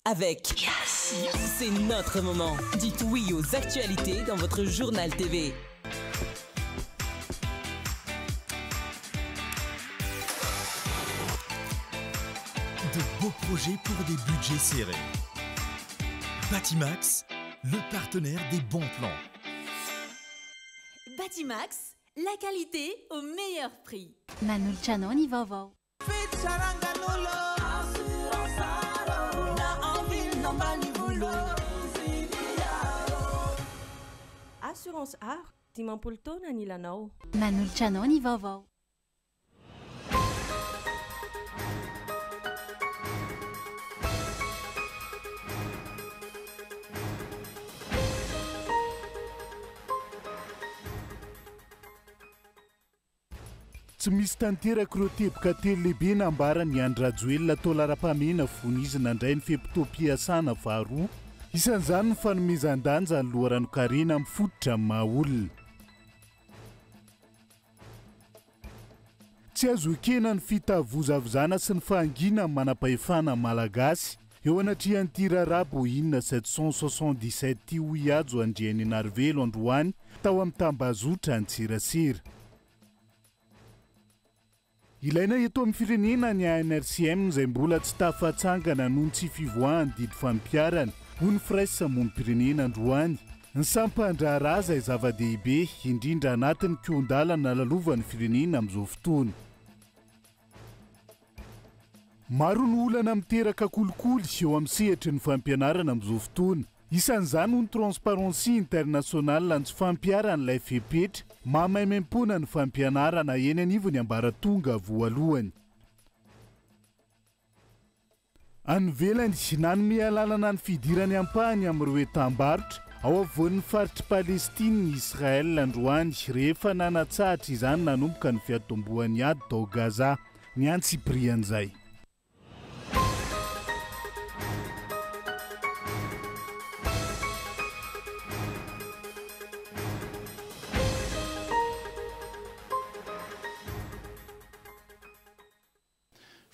avec. Yes. C'est notre moment. Dites oui aux actualités dans votre journal TV. De beaux projets pour des budgets serrés. Batimax, le partenaire des bons plans. Batimax, la qualité au meilleur prix. Nanulcianoni vovô. Assurance Art, Timampoltona Nilanao. Nanulcianoni vovô. Tsy misy tanteraka ireo teboka telo lehibe nambarany Andry Rajoelina tao lara-pahamehana fon'izy nandray ny fehim-pitom-piasana faharoa. Isan'izany ny fanomezan-danja ny loharanon-karena amin'ny fototra amin'ny maha-olona. Tsy azo ekena ny fitavozavozana sy ny fahangina amin'ny manam-pahefana malagasy. Eo anatrihan'ity raharaha Boeing 777 ty ho hiajo andriany Narvelo androany tao amin'ny tambazotra Antsirasira. Ilaina eto amin'ny firenena ny ANRCM izay mbola tsy tafatsangana noho ny tsy fivoahany didy fampiarana ho ny fresa monim-pirenena androany. Ny sampan-draharaha izay zava-dehibe indrindra anatin'ny kiondalana lalovan'ny firenena amin'izao fotoana. Maro ny olana miteraka kolikoly eo amin'ny sehatry ny fampianarana amin'izao fotoana. Isan'izany ho ny Transparency International ny tsy fampiaran'ilay fepetra mahamaimaimpona ny fampianarana eny anivony ambaratonga voalohany. Anivelany nanome alalana ny fidirany ampahany amin'ireo etam-barotra ao afovoan'ny faritry Palestina ny Israel androany rehefa nanatsahatra izany nanomboka ny fiatombohan'ny ady tao Gaza ny antsiprian'izay.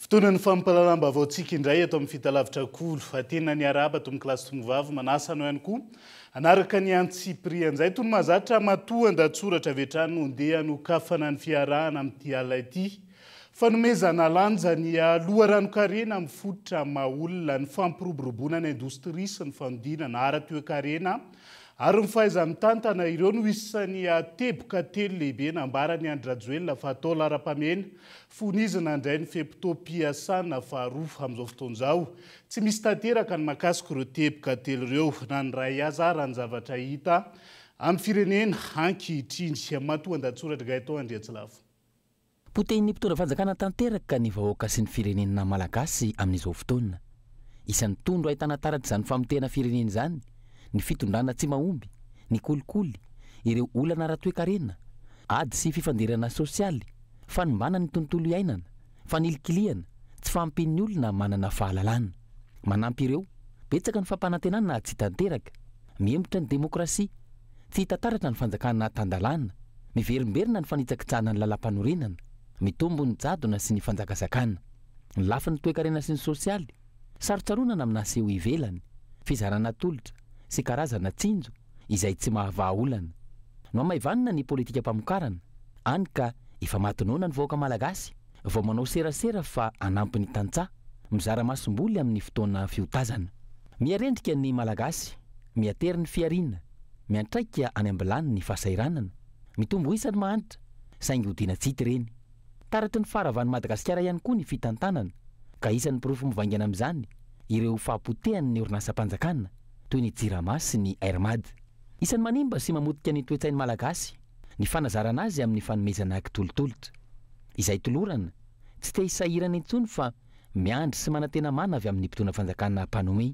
Fotoana ny fampalalamba vaotsika indray eto amin'ny fitalavitra kolo atena ny araba to amin'ny kilasy tomovavy manasa no ihany koa anaraka ny antsiprian'izay toy ny mahazatra matoa ndatsoratra avetrano ndeha no kafana ny fiarahana amin'ity alina ity fanomezana lanja ny loharanon-karena amin'ny fototra maha-olona ny fampiroboroboana ny indostria sy ny fanodinana ara-toe-karena ary ny fahaiza-mitantana ireo no isan'ny teboka telo lehibe nambarany Andry Rajoelina fa atao lara-pahamehana fon'izy nandray ny fehim-pitom-piasana faharoa amin'izao fotoan'izao. Tsy misy tanteraka ny mahakasika ireo teboka telo ireo na ny ray azara ny zavatra hita amin'ny firenena ankehitriny matoa ndatsoratra Gaëtan Andriatsilavo. Potehin'ny mpitondra fanjakana tanteraka ny vahoaka sy ny firenena malagasy amin'izao fotoana. Isan'ny tondro ahitana taratra izany famotehana firenena izany ny fitondrana tsy mahomby, ny kolikoly, ireo olana ara-toe-karena, ady sy fifandirana sosialy, fanombana ny tontolo iainana, fanilikiliana, tsy fahampian'ny olona manana fahalalana. Manampy ireo, betsaka ny fampanantenana tsy tanteraka, miembotra ny demokrasia, tsy hita taratra ny fanjakana tandalana, miverimberina ny fanitsakitsahana ny lalam-panorenana, mitombo ny jadona sy ny fanjakazakana, ny lafi ny toe-karena sy ny sosialy, sarotsaronana amina aseho ivelany, fizarana tolotra, sy karazana tsinjo izay tsy mahavaha-olana. No mahaivanina ny politika mpamokarana, any ka efa matinoana ny vahoaka malagasy, vao manao serasera fa anampy ny tantsaha, mizara masomboly amin'ny fotoana fiotazana. Miarendrika ny malagasy, miatery ny fiarina, miantraika any ambilany ny fahasairanana, mitombo isany mahanitra, saingy hodiana tsity ireny. Taratry ny faravan'ny Madagasikara ihany koa ny fitantanana, ka isan'ny pirofo mivaingana amin'izany ireo fahampotehany ny orinasa-mpanjakana toy ny Jirama sy ny Airmad. Isan'ny manimba sy mamotika ny toe-tsainy malagasy ny fanazarana azy amin'ny fanomezana kitolotolotra. Izay tolorana, tsy te hisahirana intsony fa miandry sy manantena mana avy amin'ny mpitondra fanjakana mpanome.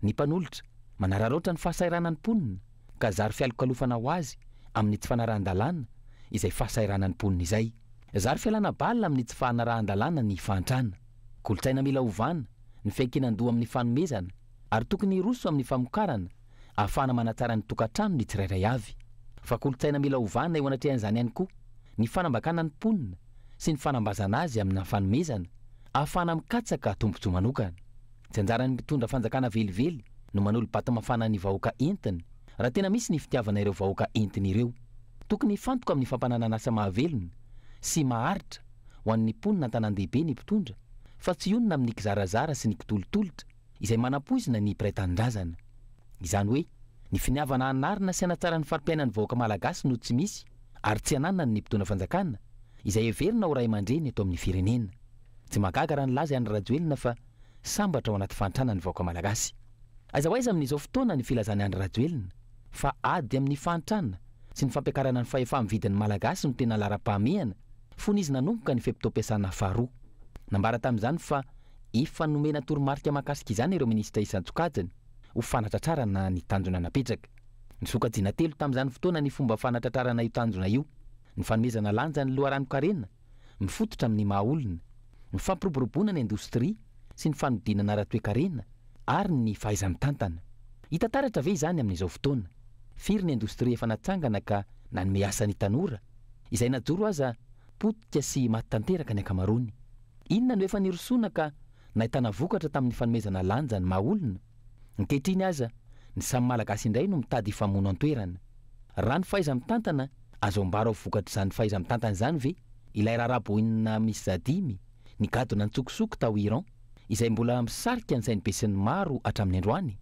Ny mpanolotra manararoatra ny fahasairanany mponina ka zary fialokalofana ho azy amin'ny tsy fanarahan-dalàna izay fahasairanany mponina izay. Zary fialana balina amin'ny tsy fanarahan-dalàna ny fahantrana. Kolotsaina mila ovana, ny fiankinan-doha amin'ny fanomezana ary tokony roso amin'ny famokarana ahafahana manatsara ny tokantrano ny tsirairay avy. Fa kolotsaina mila ovana eo anatrehan'izany ihany koa ny fanambakana ny mponina sy ny fanambazana azy amina fanomezana ahafahana mikatsaka tombontsoa manokana. tsy anjarany mitondra fanjakana velively no manolo-bata mafana ny vahoaka entiny raha tena misy ny fitiavana ireo vahoaka entiny ireo. Tokony fantoka amin'ny fampananana asa mahavelona sy maharitra ho an'ny mponina an-tanan-dehibe ny mpitondra, fa tsy onona amin'ny kizarazara sy ny kitolotolotra izay manam-poizina ny mpiray-tanindrazana. Izany hoe ny finiavana anarina sy anatsara ny farim-piainan'ny vahoaka malagasy no tsy misy ary tsy ananana ny mpitondra fanjakana izay heverina ho ray aman-dreny eto amin'ny firenena. Tsy mahagaga raha nilaza any Rajoelina fa sambatra ao anaty fantrana ny vahoaka malagasy. Aiza ho aiza amin'izao fotoana ny filazana any Rajoelina fa ady amin'ny fantrana sy ny fampiakarana ny fahefa-mividin'ny malagasy no tena lara-pahamehana fony izy nanomboka ny fiampitoam-piasana faharoa. Nambara tamin'izany fa efa nomena toromarika mahakasika izany ireo minisitra isan-tsokajiny ho fanatratrarana ny tanjona napetraka. Nisokajiana telo tamin'izany fotoana ny fomba fanatratrarana io tanjona io: ny fanomezana lanja ny loharano-karena, mifototra amin'ny maha-olona, ny fampiroboroboana ny indostria sy ny fanodinana ara-toe-karena ary ny fahaiza-mitantana. Hita taratra ve izany amin'izao fotoana? Firy ny indostria efa natsangana ka nanome asa ny tanora izay najoro aza potika sy maty tanteraka ny ankamaroany. Inona no efa nirosoana ka nahitana vokatra tamin'ny fanomezana lanja ny maha-olona? Ankehitriny aza ny samy malagasy indray no mitady famono an-toerana. Raha ny fahaiza-mitantana azo ambara ho vokatra izany fahaiza-mitantana izany ve ilay raraboinina misy zadimy ny gadona nitsokosoko tao Iran izay mbola misarika ny sainy be sy ny maro hatramin'ny androany?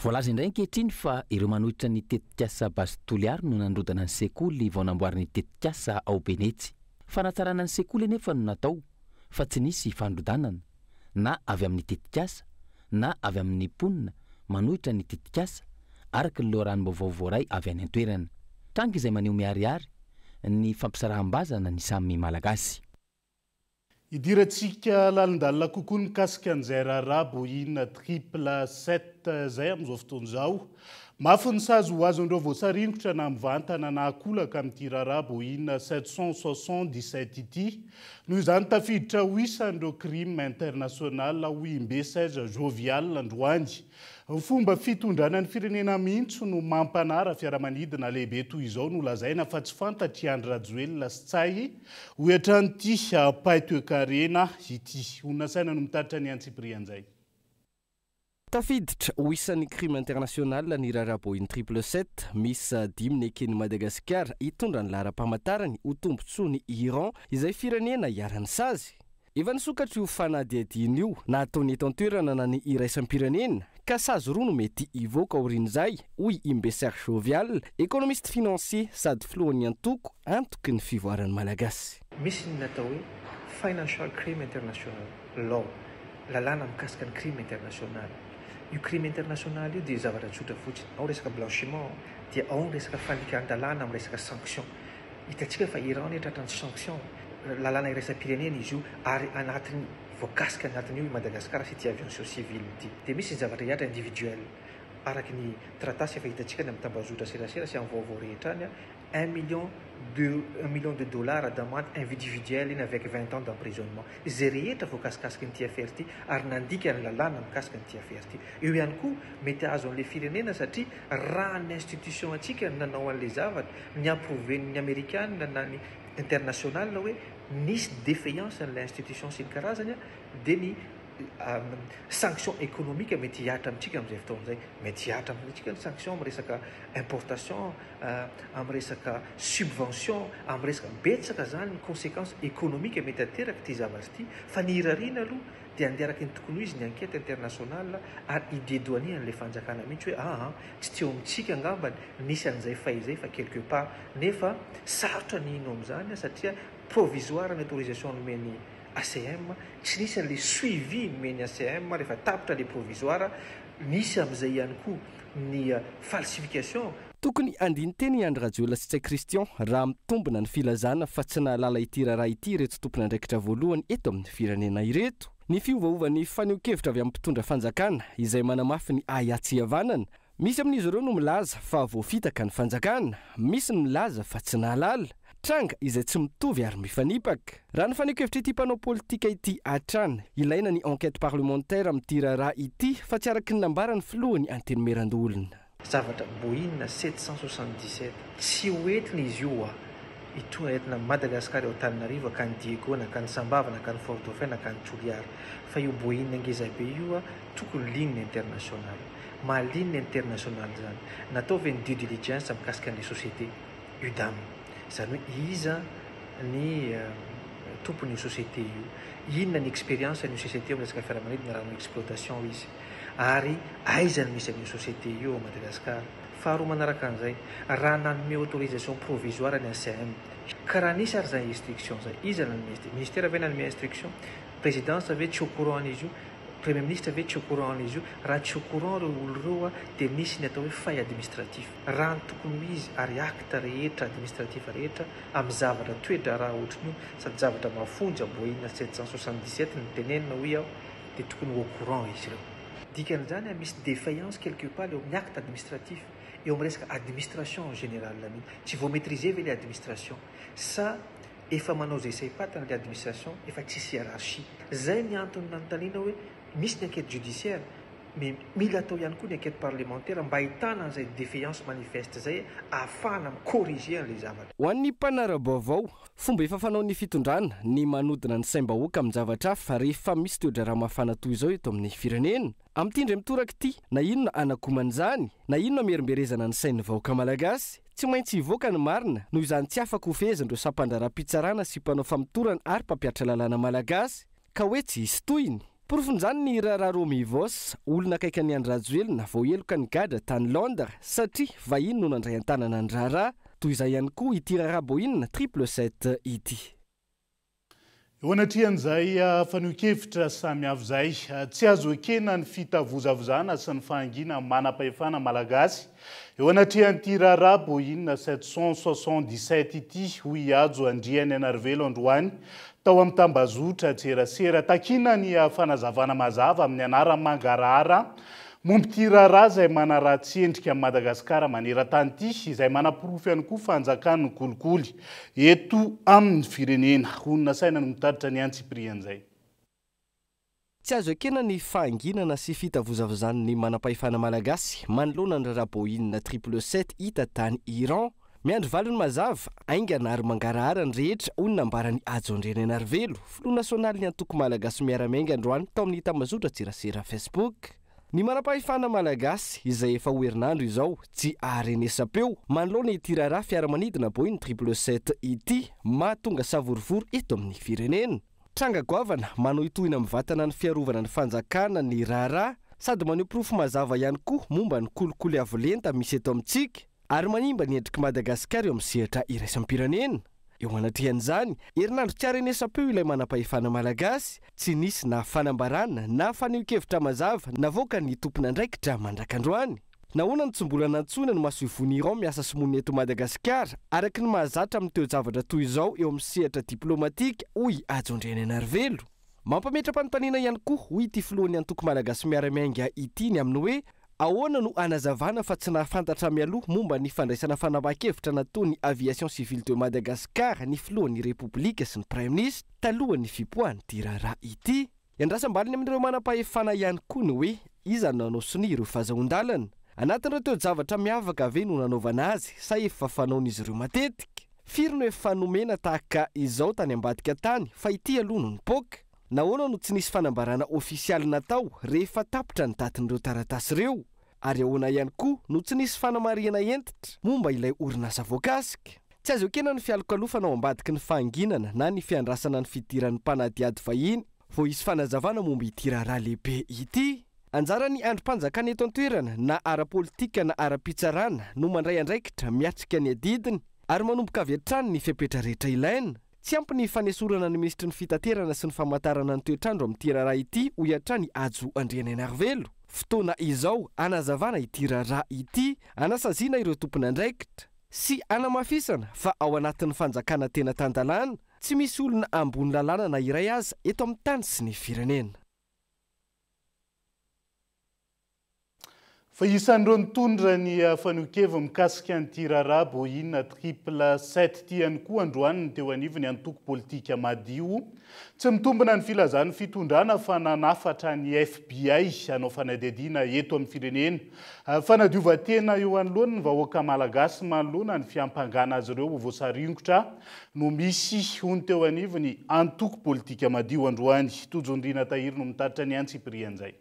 Voalaza indray ankehitriny fa ireo manohitra ny tetikasa basy toliary no nandrodana ny sekoly vao namboariny tetikasa ao Benetsy. Fanatsarana ny sekoly nefa no natao fa tsy nisy fandrodanana na avy amin'ny tetikasa na avy amin'ny mponina manohitra ny tetikasa araka ny loharano-baovao voaray avy any an-toerana. Tranga izay maneho miharihary ny fampisaraham-bazana ny samy malagasy. Idirantsika lalindalina kokoa mikasika an'izay rarabo inona 777 zay amin'izao fotoana izao. Mafy ny sazy ho azon'ireo voasarinokotra na mivantana na akolaka amin'ity rarabo inona 777 ity. Noho izany tafiditra ho isan'ireo crime international ho imbesaiza jovial androany. Ny fomba fitondrana ny firenena mihitsy no mampanara fiaramanidina lehibe toy izao no lazaina fa tsy fantatry Andry Rajoelina sy Tsay ho etran'ity paitoekarena ity. Onasaina no mitaritra ny Antsiprian'izay. Tafiditra ho isan'ny crime international ny raraboiny 777 misy dimy ny eken'i Madagasikara hitondra ny lara-pamantarany ho tombontsoa ny Iran izay firenena iarany sazy. Efa nisokatra io fanadihadiana io na ataony eto an-toerana na ny iraisam-pirenena ka sazy roa no mety hivoaka aorian'izay hoy Imbesar Jovial, économiste financier sady filohan'ny antoko antoky ny fivoaran'ny malagasy. Misy ny natao hoe financial crime international law, lalàna mikasika ny crime international. Io crime international io dia zavatra tsotra fotsiny. Ao resaka blanchiment, dia ao resaka fanikan-dalàna amin'ny resaka sanction. Hitantsika fa Iran ny tratran'ny sanction, lalàna iraisam-pirenena izy io ary anatiny voakasika anatiny io Madagasikara sy avion civil ity. Dia misy ny zavatra ihatra individuel. Araky ny tratasy efa hitantsika ny amin'ny tambazotra serasera sy amin'ny vaovao rehetra any, 1 million de dollars d'amende individuelle avec 20 ans d'emprisonnement. Izay rehetra voakasikasika n'ity affaire ity ary nandika ny lalàna mikasika n'ity affaire ity. Eo ihany koa mety azo an'ilay firenena satria raha ny institution antsika nanao an'ilay zavatra ny approuven'ny Amerikanina na ny international hoe nisy défaillance n'ilay institution sy ny karazany dia ny sanction économique mety hiatra amintsika amin'izay fotoan'izay. Mety hiatra amintsika ny sanction amin'ny resaka importation, amin'ny resaka subvention, amin'ny resaka betsaka zany ny conséquence économique mety ateraka ity zavatra ity. Fa ny irariana aloha dia andearaky ny tokony ho izy ny enquête internationale ary idédouaner an'ilay fanjakana mihitsy hoe tsy teo amintsika angambany nisy an'izay fahizay fa quelque part nefa sarotra ny ino amin'izany satria provisoire ny autorisation nomeny ACM, tsy nisy an'ilay suivi nomeny ACM rehefa tapitra ilay provisoire, nisy amin'izay ihany koa ny falsification. Tokony andiny teny Andry Rajoelina sy Tsay Christian raha mitombona ny filazana fa tsy nahalala ity raharaha ity ireto tompona andraikitra voalohany eto amin'ny firenena ireto. Ny fiovaovan'ny faneho-kevitra avy amin'ny mpitondra fanjakana izay manamafy ny ahatsehavanana. Misy amin'izy ireo no milaza fa voafitaka ny fanjakana, misy ny milaza fa tsy nahalala. Tranga izay tsy mitovy ary mifanipaka. Raha ny faneho-kevitra ity mpanao politika ity hatrany, ilaina ny enquête parlementaire amin'ity raharaha ity fa tsy araky ny nambarany filohany antenymeran-dolona. Zavatra Boeing 777 tsy hoentina izy io itona entina Madagasikara eo Antananarivo ka ny Diego na ka ny Sambava na ka ny Fort Dauphin na ka ny Toliara fa io boina ngeza be io tokony ligne international mahaligne international zany natao ve ny due diligence mikasika ny société UDAM zany hoe iza ny tompony io société io inona ny expérience ny société amin'ny resaka fiaramanidina raha no exploitation izy ary aizany misy amin'ny société io Madagasikara faharoa manaraka an'izay raha nanome autorisation provisoire ny ACM ka raha nisy ary zay instruction zay iza na ministère ave nanome instruction présidence ave tsy au courant an'izy io premier ministre ave tsy au courant an'izy io raha tsy au courant reo olo reo dia nisy ny atao hoe fay administratif raha ny tokony izy ary acte rehetra administratif rehetra amin'ny zavatra toetra raha ohatrany io sady zavatra mafonja boina 777 ny tenenina hoe aho dia tokony au courant izy reo dikan'izany misy défaillance quelque part eo amin'ny acte administratif eo amin'ny resaka administration en général mihitsy tsy vao maîtriser ve le administration sa efa manao zay saipatana le administration efa tsisy hiérarchie zay ny antony nanontaniana hoe misy ny enquête judiciaire mais mila atao ihany koa ny enquête parlementaire mba ahitana an'izay défaillance manifeste zay ahafahana micorriger an'le zavatra ho an'ny mpanara-baovao fomba efa fanao ny fitondrana ny manodina ny saim-bahoaka amin'ny zavatra hafa rehefa misy toedra raha mafana toy izao eto amin'ny firenena amin'ny tindry mitoraka ity na inona anakoman'izany na inona mierimberezana ny sain'ny vahoaka malagasy tsy maintsy hivoaka ny marina noho izany tsy afaka ho fehezindreo sampandraram-pitsarana sy mpanao famitorana ary mpampiatra lalàna malagasy ka hoe tsy hisy toyiny porofon'izany ny Rararo Mivos olona akaiky ny Andrajoelina vao eloka ny gadra tany Londres satria vahiny no nandray an-tanana ny Rara toy izay ihany koa ity Raraboinina 777 ity. Eo anatrian'izay fanokevitra samihafa zay tsy azo ekena ny fitavozavozana sy ny fahangina manam-pahefana malagasy eo anatrian'ity Raraboinina 777 ity hoy ajo andriany Anarivelo androany tao amin'ny tambazotra tserasera takina ny fanazavana mazava amin'ny anarany mangarahara momby ity Rara izay manaratsy endrika amin'ny Madagasikara maneran-tany ity izay manapirofy ihany koa fanjakany ny kolikoly eto amin'ny firenena honina saina no mitaritra ny antsiprian'izay. Tsy azo ekena ny fahanginana sy fitavozavozan'ny manam-pahefana malagasy manoloana ny Raraboinina 777 hita tany Iran miandry valony mazava aingana ary mangarahara ny rehetra hoy nambarany Ajo Andriany Anarivelo filoha nasionaly ny antoko malagasy miaramainga androany tao amin'ny tambazotra tserasera Facebook. Ny manam-pahefana malagasy izay efa ho herinandro izao tsy aharenesapeo manoloana ity Rara fiaramanidina Boeing 777 ity mahatonga savorivory eto amin'ny firenena. Tranga goavana manao itohina amin'ny vatana ny fiarovana ny fanjakana ny Rara sady maneho pirofo mazava ihany koa momba ny kolikoly avolenta misy eto amintsika ary manimba ny endriky Madagasikara eo amin'ny sehatra iraisam-pirenena. Eo anatrian'izany herinandro tsy aharenesapeo ilay manam-pahefana malagasy tsy nisy na fanambarana na faneho-kevitra mazava navoaka ny tompona andraikitra mandrakandroany. Nahoana ny tsy mbola nantsona ny masoivony Iran miasa simony eto Madagasikara araky ny mahazatra amin'ny toe-javatra toy izao eo amin'ny sehatra diplomatika hoy Ajo Andriany Anarivelo. Mampametra-panontaniana ihany koa hoy ity filohan'ny antoko malagasy miaramainga ity ny amin'ny hoe ahoana no anazavana fa tsy nahafantatra mialoha momba ny fandraisana fanambahan-kevitra nataon'ny aviation civile de Madagascar ny filohan'ny repoblika sy ny prime ministre talohan'ny fipohan'ity Rara ity. Iandrasam-baliny amin'ireo manam-pahefana ihany koa ny hoe iza nanao soni ireo fahazoan-dalana anatin'ireo toe-javatra miavaka ave no nanaovana azy sa efa fanaon'izy ireo matetika. Firy no efa nomena tahaka izao tany ambadika tany fa ity aloha no nipoaka. Nahoana no tsy nisy fanambarana ofisialy natao rehefa tapitra ny datin'ireo taratasy ireo ary ahoana ihany koa no tsy nisy fanamariana entitra momba ilay orinasa voakasika. Tsy azo ekena ny fialokalofana ao ambadiky ny fahanginana na ny fiandrasana ny fidiran'ny mpanadiady vahiny vao hisy fanazavana momba ity Rara lehibe ity. Anjara ny androm-panjakana eto an-toerana na ara-politika na ara-pitsarana no mandray andraikitra miatrika ny adidiny ary manomboka avy hatrany ny fiapetra rehetra ilaina. Tsy ampy ny fanesorana ny ministry ny fitaterana sy ny famantarana ny toetrandro amin'ity Rara ity ho hatrany Ajo Andriany Anarivelo. Fotoana izao anazavana ity Rara ity anasaziana ireo tompona andraikitra sy anamafisana fa ao anatin'ny fanjakana tena tandalana tsy misy olona ambony lalàna na iray aza eto amin'ny tany sy ny firenena. fa isan'ireo nitondra ny fanokeva mikasika ny tirara boina triple 7 tiany koa androany teo anivony antoko politika madio tsy mitombona ny filazany fitondrana fa nanafatra ny FBI anao fanadihadiana eto amin'ny firenena fanadiova-tena eo anoloany ny vahoaka malagasy manoloana ny fiampangana azy ireo voasaringotra no misy hony teo anivony antoko politika madio androany Tojonindrina Tahiry no mitaritra ny Antsiprian'izay.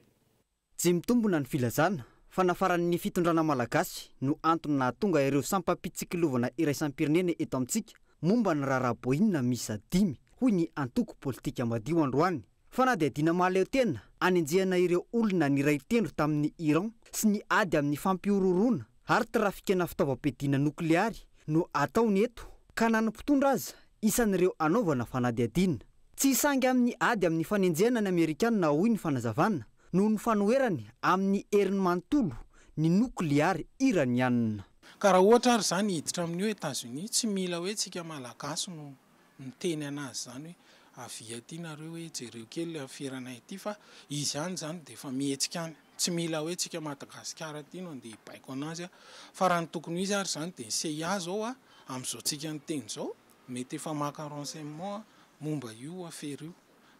Tsy mitombona ny filazana fa nafaran'ny fitondrana malagasy no antony nahatonga ireo sampapitsikilovana iraisam-pirenena eto amintsika momba ny raraboinina misa 5 hoy ny antoko politika madio androany fa na dia dina mahaleo tena anenjehana ireo olona ny ray tendro tamin'ny Iran sy ny ady amin'ny fampiororona ary trafikena fitaovam-piadiana nokleary no ataony eto ka nanim-potondra aza isan'ireo anaovana fanadihadiana tsy isangy amin'ny ady amin'ny fanenjehana ny Amerikanina hoy ny fanazavana no ny fanoherany amin'ny heriny manontolo ny nokleary iranianina. Ka raha ohatra ary zany hiditra amin'ny États-Unis tsy mila hoe tsika malagasy no miteny anazy zany hoe avia ty nareo hoe jereo kely afirana ity fa izy zany dia efa mihetsika any tsy mila hoe tsika Madagasikara ty no andeha hibaiko anazy fa raha ny tokony izy ary zany dia CIA zao amin'izao tsika nyteny zao mety efa maka renseignement momba io afera io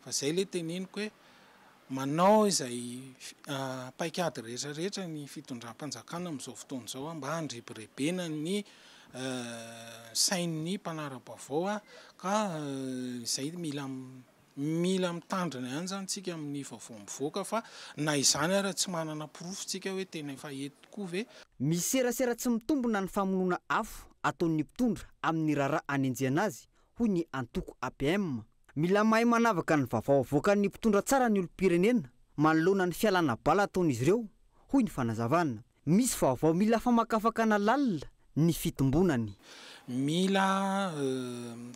fa zay le teneniko hoe manao izay paikady rehetrarehetra ny fitondram-panjakana amin'izao fotoana izao mba handrebirebena ny sain'ny mpanara-baovao ka izay mila mitandrina ihany zany tsika amin'ny vaovao mivoaka fa na izany ary tsy manana porofo tsika hoe tena efa eto tokoa ve. Miserasera tsy mitombona ny famonoana afo ataon'ny mpitondra amin'ny raharaha anenjehana azy hoy ny antoko APM. Mila mahay manavaka ny vaovao avoakan'ny mpitondra tsara ny olom-pirenena manoloana ny fialana bala ataon'izy ireo hoy ny fanazavana. Misy vaovao mila famakafakana lalina ny fitombonany. Mila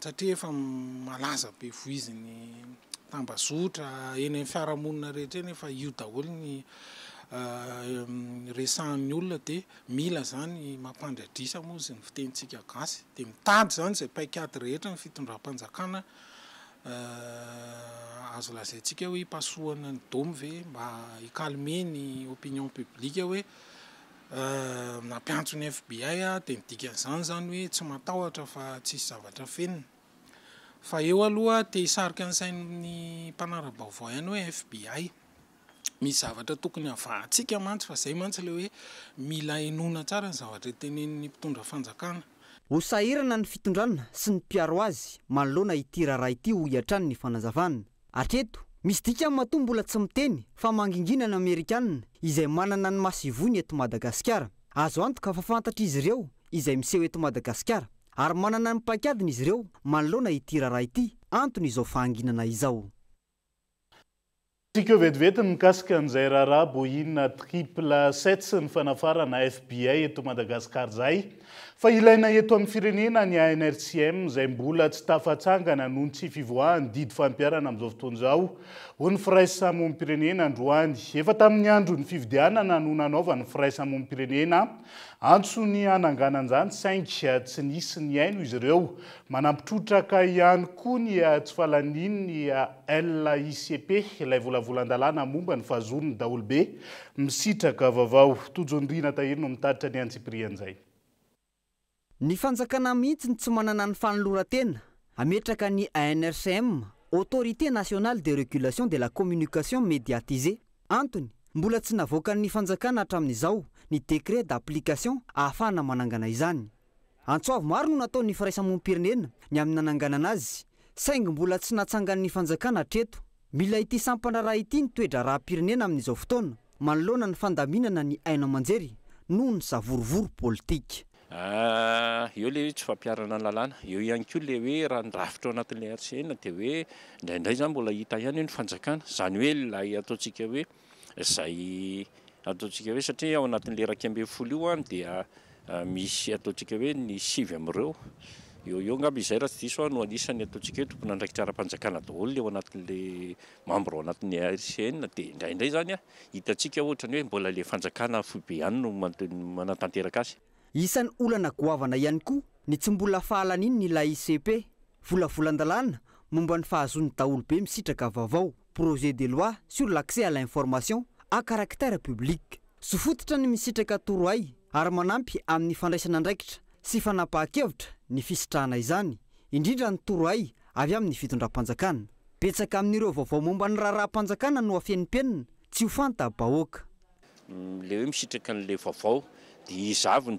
satria efa malaza be voiziny tambazotra eny amin'ny fiarahamonina rehetra eny efa io daholo ny resahan'ny olona dia mila zany mampandradrisa moa izy ny fitenitsika gasy dia mitady zany izay paikady rehetra ny fitondram-panjakana azo lazaintsika hoe hipasohana ny domy ve mba hikalme ny opinion publique hoe nampiantso ny FBI dia midikan'izany zany hoe tsy matahotra fa tsisy zavatra fenina fa eo aloha dia hisarika ny sain'ny mpanara-baovao ihany hoe FBI misy zavatra tokony havahantsika mantsy fa zay mantsy le hoe mila enona tsara ny zavatra tenenin'ny mpitondra fanjakana. Ho sahirana ny fitondrana sy ny mpiaro azy manoloana ity raharaha ity ho hiatrany ny fanazavana. Hatreto misy dika matoa mbola tsy miteny fa mangingina ny Amerikanina izay manana ny masivony eto Madagasikara. Azo antoka fa fantatra izy ireo izay miseho eto Madagasikara ary manana ny paikadiny izy ireo manoloana ity raharaha ity antony izao fahanginana izao. Tikeo vetivety mikasika an'izay raharaha boina triple 7 sy ny fanafarana FBI eto Madagasikara zay fa ilaina eto amin'ny firenena ny ANRCM izay mbola tsy tafatsangana noho ny tsy fivoahany didy fampiarana amin'izao fotoana izao ho ny firaisamoam-pirenena androany. Efa tamin'ny andro ny fifidianana no nanaovany firaisamoam-pirenena antsony ananganan'izany saingy tsy nisy ny aino izy ireo manampitrotraka ihany koa ny tsy falaniny LICP ilay volavolan-dalàna momba ny fahazoniny daholo be misitraka vaovao. Tojonindrina Tahiry no mitaritra ny Antsiprian'izay. Ny fanjakana mihitsy tsy manana ny fanoloran-tena ametraka ny ANRCM, Autorité nationale de régulation de la communication médiatisée. Antony mbola tsy navoakan'ny fanjakana hatramin'izao ny décret d'application ahafahana manangana izany. Antsoavy maro no nataon'ny firaisamoam-pirenena ny amin'ny nananganana azy saingy mbola tsy natsangan'ny fanjakana hatreto. Mila ity sampana raha ity ny toedra raha-pirenena amin'izao fotoana manoloana ny fandaminana ny aina aman-jery noho ny savorovoro politika. Eo le tsy fampiarana lalàna eo ihany koa le hoe raha ndrafitra ao anatin'ilay RCN dia hoe indraindray zany mbola hita ihany ny fanjakana zany hoe ilay ataontsika hoe izay ataontsika hoe satria ao anatin'le 12 io dia misy ataontsika hoe ny 7 amin'ireo eo ngamba izay raha tsy diso no anisany ataontsika hoe tompona andraikitra ara-panjakana daholo le ao anatin'le membre ao anatin'ny RCN dia indraindray zany hitantsika ohatrany hoe mbola le fanjakana foibe ihany no manatanteraka azy. Isan'ny olana goavana ihany koa ny tsy mbola fahalaniny ny LICP volavolan-dalàna momba ny fahazon'ny daholo be misitraka vaovao projet de loi sur l'accès à l'information à caractère public sofototra ny misitraka toroay ary manampy amin'ny fandraisana andraikitra sy fanapahan-kevitra ny fisitrahana izany indrindra ny toroay avy amin'ny fitondram-panjakana betsaka amin'ireo vaovao momba ny raharaham-panjakana no afenimpenina tsy ho fanta bahoaka le hoe misitraka n'le vaovao dia izavy ny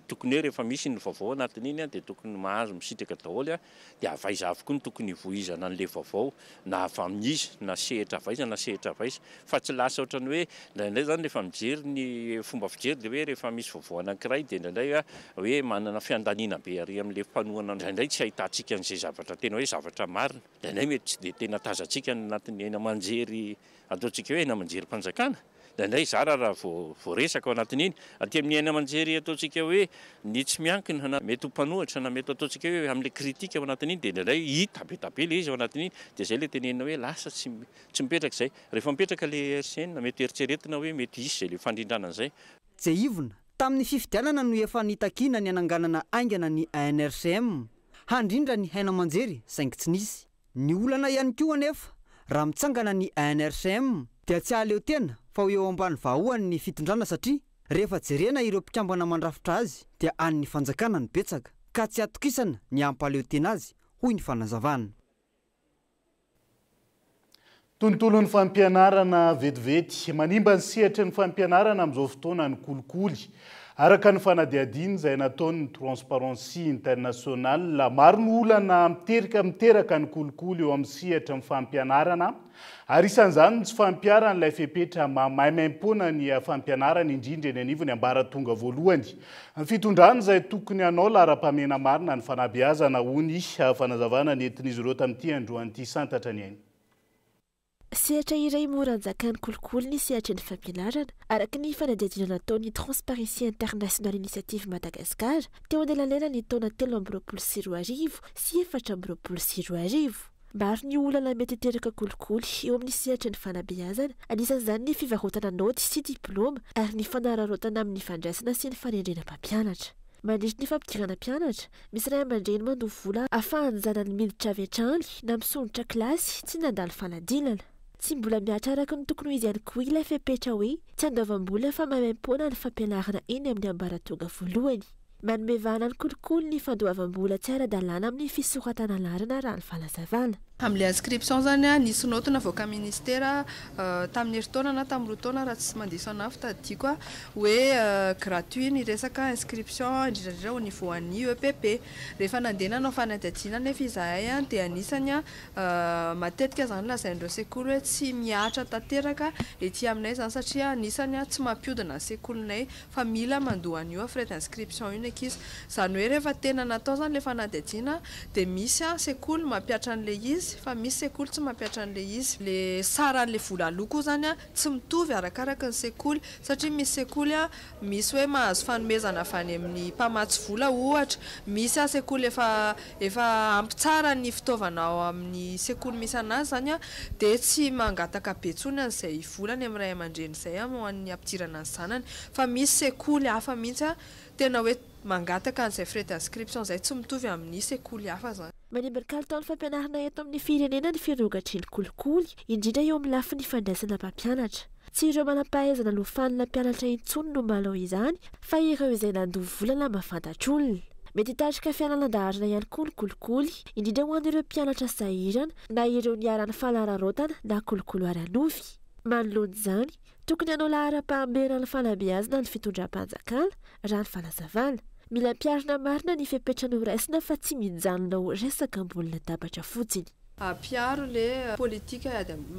tokony hoe rehefa misy ny vaovao anatin'iny dia tokony mahazo misitraka daholo dia avaiza avy koa ny tokony voizana n'le vaovao na avy amin'izy na sehatra avaiza na sehatra avaiza fa tsy lasa ohatrany hoe indraindray zany rehefa mijery ny fomba fijery dia hoe rehefa misy vaovao anankiray dia indraindray hoe manana fiandaniana be ary amin'le mpanohana indraindray tsy ahitantsika n'izay zavatra tena hoe zavatra marina indraindray mety tsy dia tena tazantsika anatin'ny aina aman-jery ataontsika hoe aina aman-jery mpanjakana indraindray zara raha voaresaka ao anatin'iny aty amin'ny aina aman-jery ataontsika hoe ny tsy miankina na mety ho mpanohatra na mety ataontsika hoe amin'le kritika ao anatin'iny dia indraindray hita be tabe le izy ao anatin'iny dia zay le tenenina hoe lasa tsy mipetraka izay rehefa mipetraka le RCN mety eritreretina hoe mety isy zay le fandrindrana izay tsy ivona tamin'ny fifidianana no efa nitakina ny ananganana aingana ny ANRCM handrindra ny haina aman-jery saingy tsy nisy ny olana ihany koa anefa raha mitsangana ny ANRCM dia tsy aleo tena fa ho eo ambany vahoany ny fitondrana satria rehefa jerena ireo mpikambana mandrafitra azy dia an'ny fanjakana ny betsaka ka tsy atokisana ny ampaleo tena azy hoy ny fanazavana tontolon'ny fampianarana vetivety manimba ny sehatra ny fampianarana amin'izao fotoana ny kolikoly araka ny fanadiadiny izay nataon'ny Transparency International maro ny olana miteraka ny kolikoly eo amin'ny sehatra ny fampianarana ary isan'izany tsy fampiarana ilay fepetra mahaimaim-poana ny fampianarana indrindra ny anivony ambaratonga voalohany ny fitondrana izay tokony hanao lara-pamena marina ny fanabeazana hony fanazavana nentin'izy ireo tamin'ity androan'ity santatra ny ainy sehatra iray mora anjakan'ny kolikoly ny sehatra ny fampianarana araka ny fanadiadina nataon'ny Transparency International Initiative Madagascar teo anelanela ny taona 2024 sy 2025 maro ny olana mety hiteraka kolikoly eo amin'ny sehatra ny fanabeazana anisan'izany ny fivarotana naoty sy diplôma ary ny fanararaotana amin'ny fandraisana sy ny fanendrena mpampianatra mandritra ny fampidirana mpianatra misy ray aman-dreny mandoha vola ahafahany zanany miditra avy hatrany na misondrotra kilasy tsy nandalo fanadinana tsy mbola miatra araka ny tokony ho izy ihany koa ilay fepetra hoe tsy andoavam-bola fa mahaimaim-poana ny fampianarana eny amin'ny ambaratonga voalohany manome vahana ny kolikoly ny fandoavam-bola tsy ara-dalàna amin'ny fisoratana larina raha ny falazavana amin'ilay inscription zany nisy note navoaka ministera tamin'ny herintaona na tamin'ny roa taona raha tsy mandiso anafy tadiko hoe gratuit ny resaka inscription indrindrandrindra au niveau an'ny EPP rehefa nandeha nanao fanadihadiana nefa izahay dia anisany matetika zany lazain'ireo sekoly hoe tsy miatra tanteraka ety aminay zany satria anisany tsy mampiodina ny sekolinay fa mila mandoa an'io frais d'inscription io ekizy zany hoe rehefa tena natao zany le fanadihadiana dia misy sekoly mampiatra an'le izy fa misy sekoly tsy mampiatra an'le izy le saran'le vola aloha zany tsy mitovy arakaraka ny sekoly satria misy sekoly misy hoe mahazo fanomezana avy any amin'ny mpamatsy vola ohatra misy sekoly efa ampitsara ny fitaovana ao amin'ny sekoly misy anazy zany dia tsy mangataka be tsony an'izay volany amin'ny ray aman-dreny izay ho an'ny ampidirana ny zanany fa misy sekoly hafa mihitsy tena hoe mangataka an'izay frais d'inscription izay tsy mitovy amin'ny sekoly hafa zany manimba ny kalitaon'ny fampianarana eto amin'ny firenena ny firogatry ny kolikoly indrindra eo amin'ny lafin'ny fandraisana mpampianatra tsy ireo manam-pahaizana lofanina mpianatra intsony no malao izany fa ireo izay nandoha volana mahafantatra olona mety hitarika fianalan-daharana ihany koa ny kolikoly indrindra ho an'ireo mpianatra sahirana na ireo niarany falararotana na kolikoly ara-nofy manoloana izany tokony hanao lahara-pahambena ny fanabeazana ny fitondram-panjakana raha ny falazavana mila mpiarina marina ny fepetra noraisina fa tsy mijanona ho resaka ambony latabatra fotsiny piaro le politika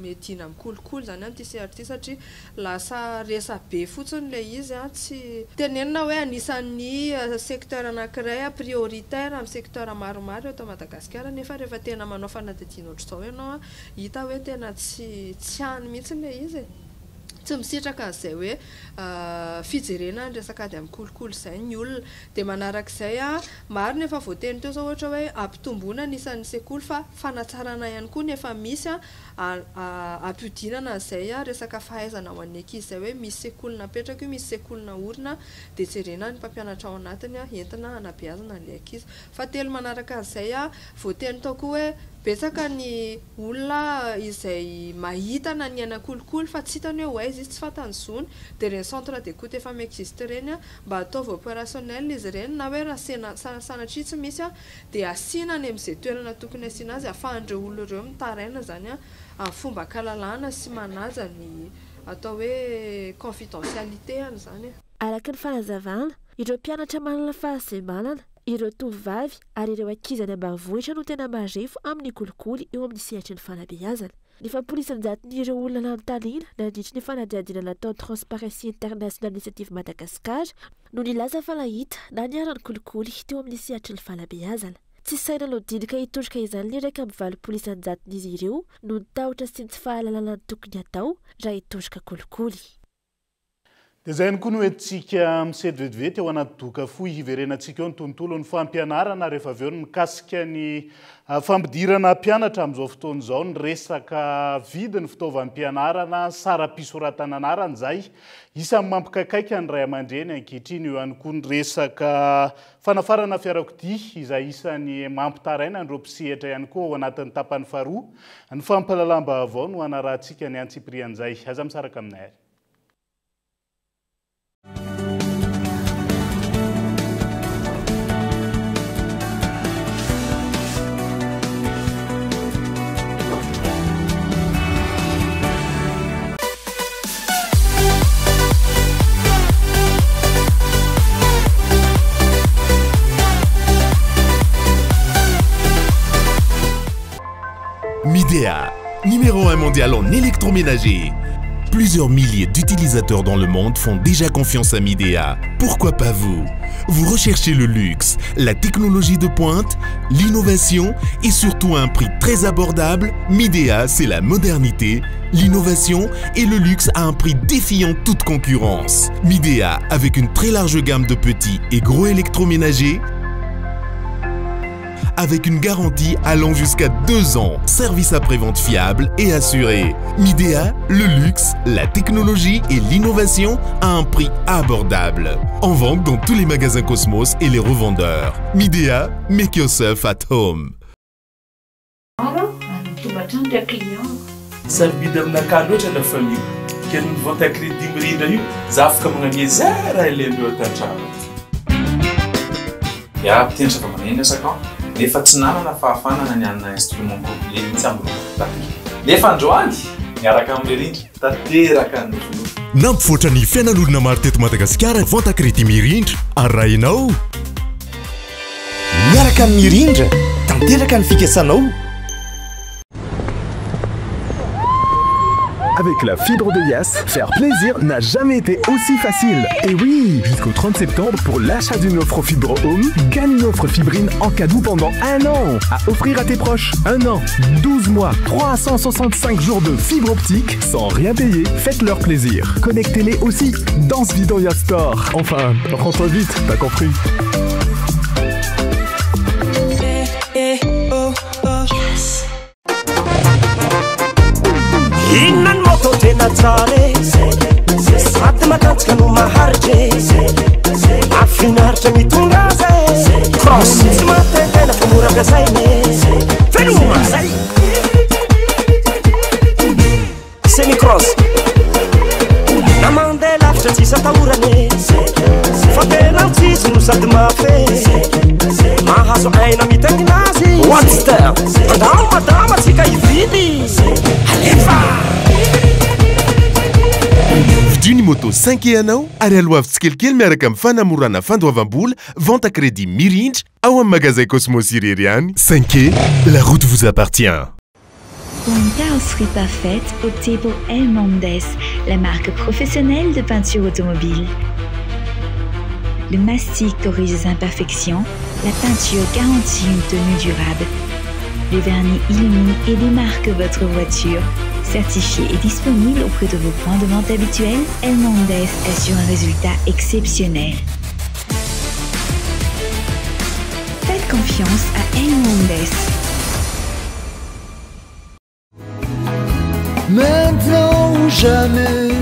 medina amin'ny kolikoly zany amin'ity sehatra ity satria lasa resa be fotsiny le izy tsy tenenina hoe anisan'ny secteur anankiray prioritaire amin'ny secteur maromaro eto Madagasikara nefa rehefa tena manao fanadihadiana ohatr'izao ianao hita hoe tena tsy hany mihitsy le izy tsy misitraka an'izay hoe fijerena ny resaka ady amin'ny kolikoly izay ny olona dia manarak'izay maro nefa voateny teo zao ohatra hoe ampitomboana anisan'ny sekoly fa fanatsarana ihany koa nefa misy ampiodinana izay resaka fahaizana ho an'ny ankizy izay hoe misy sekoly napetraka io misy sekoly naorina dia jerena ny mpampianatra ao anatiny entina hanabeazana an'ilay ankizy fa telo manaraka an'izay voateny tao koa hoe betsaka ny olona izay mahita na ny anakolokolo fa tsy hitany hoe aiza izy tsy fantany zony dia reny centre d'écoute efa miexiste reny mba ataovy opérationnel izy reny na hoe raha sanatria tsy misy dia asiana any amin'izay toerana tokony asiana azy ahafahan'ireo olona ireo mitaraina zany amin'ny fomba kalalana sy manaja ny atao hoe confidentialité any zany. Araka ny fanazavana ireo mpianatra manana fahasembanana ireo tovovavy ary ireo ankizy any ambanivohitra no tena marefo amin'ny kolikoly eo amin'ny sehatry ny fanabeazana. Ny fampolisan-jaton'ireo olona nanontaniana nandritra ny fanadihadiana nataon'ny Transparency International Initiative Madagascar no nilaza fa nahita na niara ny kolikoly teo amin'ny sehatry ny fanabeazana. Tsy saina lodinika hitorika izany ny raika amin'ny valo polisan-jaton'izy ireo no nitahotra sy tsy fahalalana ny tokony atao raha hitorika kolikoly. Dia izay koa no hoentsika misedy vetivety eo anaty doka fohy hiverenantsika eo ny tontolo ny fampianarana rehefa avy eo ny mikasika ny fampidirana mpianatra amin'izao fotoana izao ny resaka vidiny fitaovam-pianarana sara-pisoratana anarana izay isan'ny mampikakaika ny ray aman-dreny ankehitriny eo ihany koa ny resaka fanafarana fiarakodia izay isan'ny mampitaraina ireo mpisehatra ihany koa ao anatin'ny tapany faharoa ny fampalalam-baovao no anarahantsika ny antsiprian'izay aza misaraka aminay ary. Midea, numéro 1 mondial en électroménager. Plusieurs milliers d'utilisateurs dans le monde font déjà confiance à Midea. Pourquoi pas vous? Vous recherchez le luxe, la technologie de pointe, l'innovation et surtout un prix très abordable? Midea, c'est la modernité, l'innovation et le luxe à un prix défiant toute concurrence. Midea, avec une très large gamme de petits et gros électroménagers, avec une garantie allant jusqu'à 2 ans. Service après-vente fiable et assuré. Midea, le luxe, la technologie et l'innovation à un prix abordable. En vente dans tous les magasins Cosmos et les revendeurs. Midea, make yourself at home. Sarobidy aminakà loatra la famille kely ny vente crédit mirindra io za afaka magnamia zara ilendreo atantrano. Ya pitendry fa maneno sakao nefa tsy nanana fahafanana ny anna instrument complet mihitsy amin'ny nefa androany miaraka amin'ny rindra tanteraka ny volo. Nampivoatra ny fiainan'olona maro teto Madagasikara vente crédit mirindra arahinao. Miaraka amin'ny rindra tanteraka ny fikasanao. Avec la fibre de Yas, faire plaisir n'a jamais été aussi facile. Et oui, jusqu'au 30 septembre, pour l'achat d'une offre fibre home, gagne une offre fibrine en cadeau pendant 1 an. À offrir à tes proches. 1 an, 12 mois, 365 jours de fibre optique sans rien payer. Faites-leur plaisir. Connectez-les aussi dans ce vidéo Yas Store. Enfin, rentre vite, t'as compris. Innan moto tena tsare sady matanjaka no maharitra mahafinaritra mitondra zay cross tsy matetena fa moraka zay ne fenoma zay semi cross na mandeha lavitra tsisy atahorane fa tena mitsitsy no sady mafe mahazo aina mitaingina azy Whatster andao madama tsika hividy alefa. Vidiny moto 5 et 1 an ary aloha tsikelikely miaraka amin'ny fanamorana fandoavam-bola vente à crédit mirindra ao amin'ny magasin Cosmos irery any. 5 la route vous appartient. Pour une carrosserie parfaite, optez pour El Mondes, la marque professionnelle de peinture automobile. Le mastic corrige les imperfections, la peinture garantit une tenue durable. Le vernis illumine et démarque votre voiture. Certifié et disponible auprès de vos points de vente habituels, El Mondes assure un résultat exceptionnel. Faites confiance à El Mondes. Maintenant ou jamais.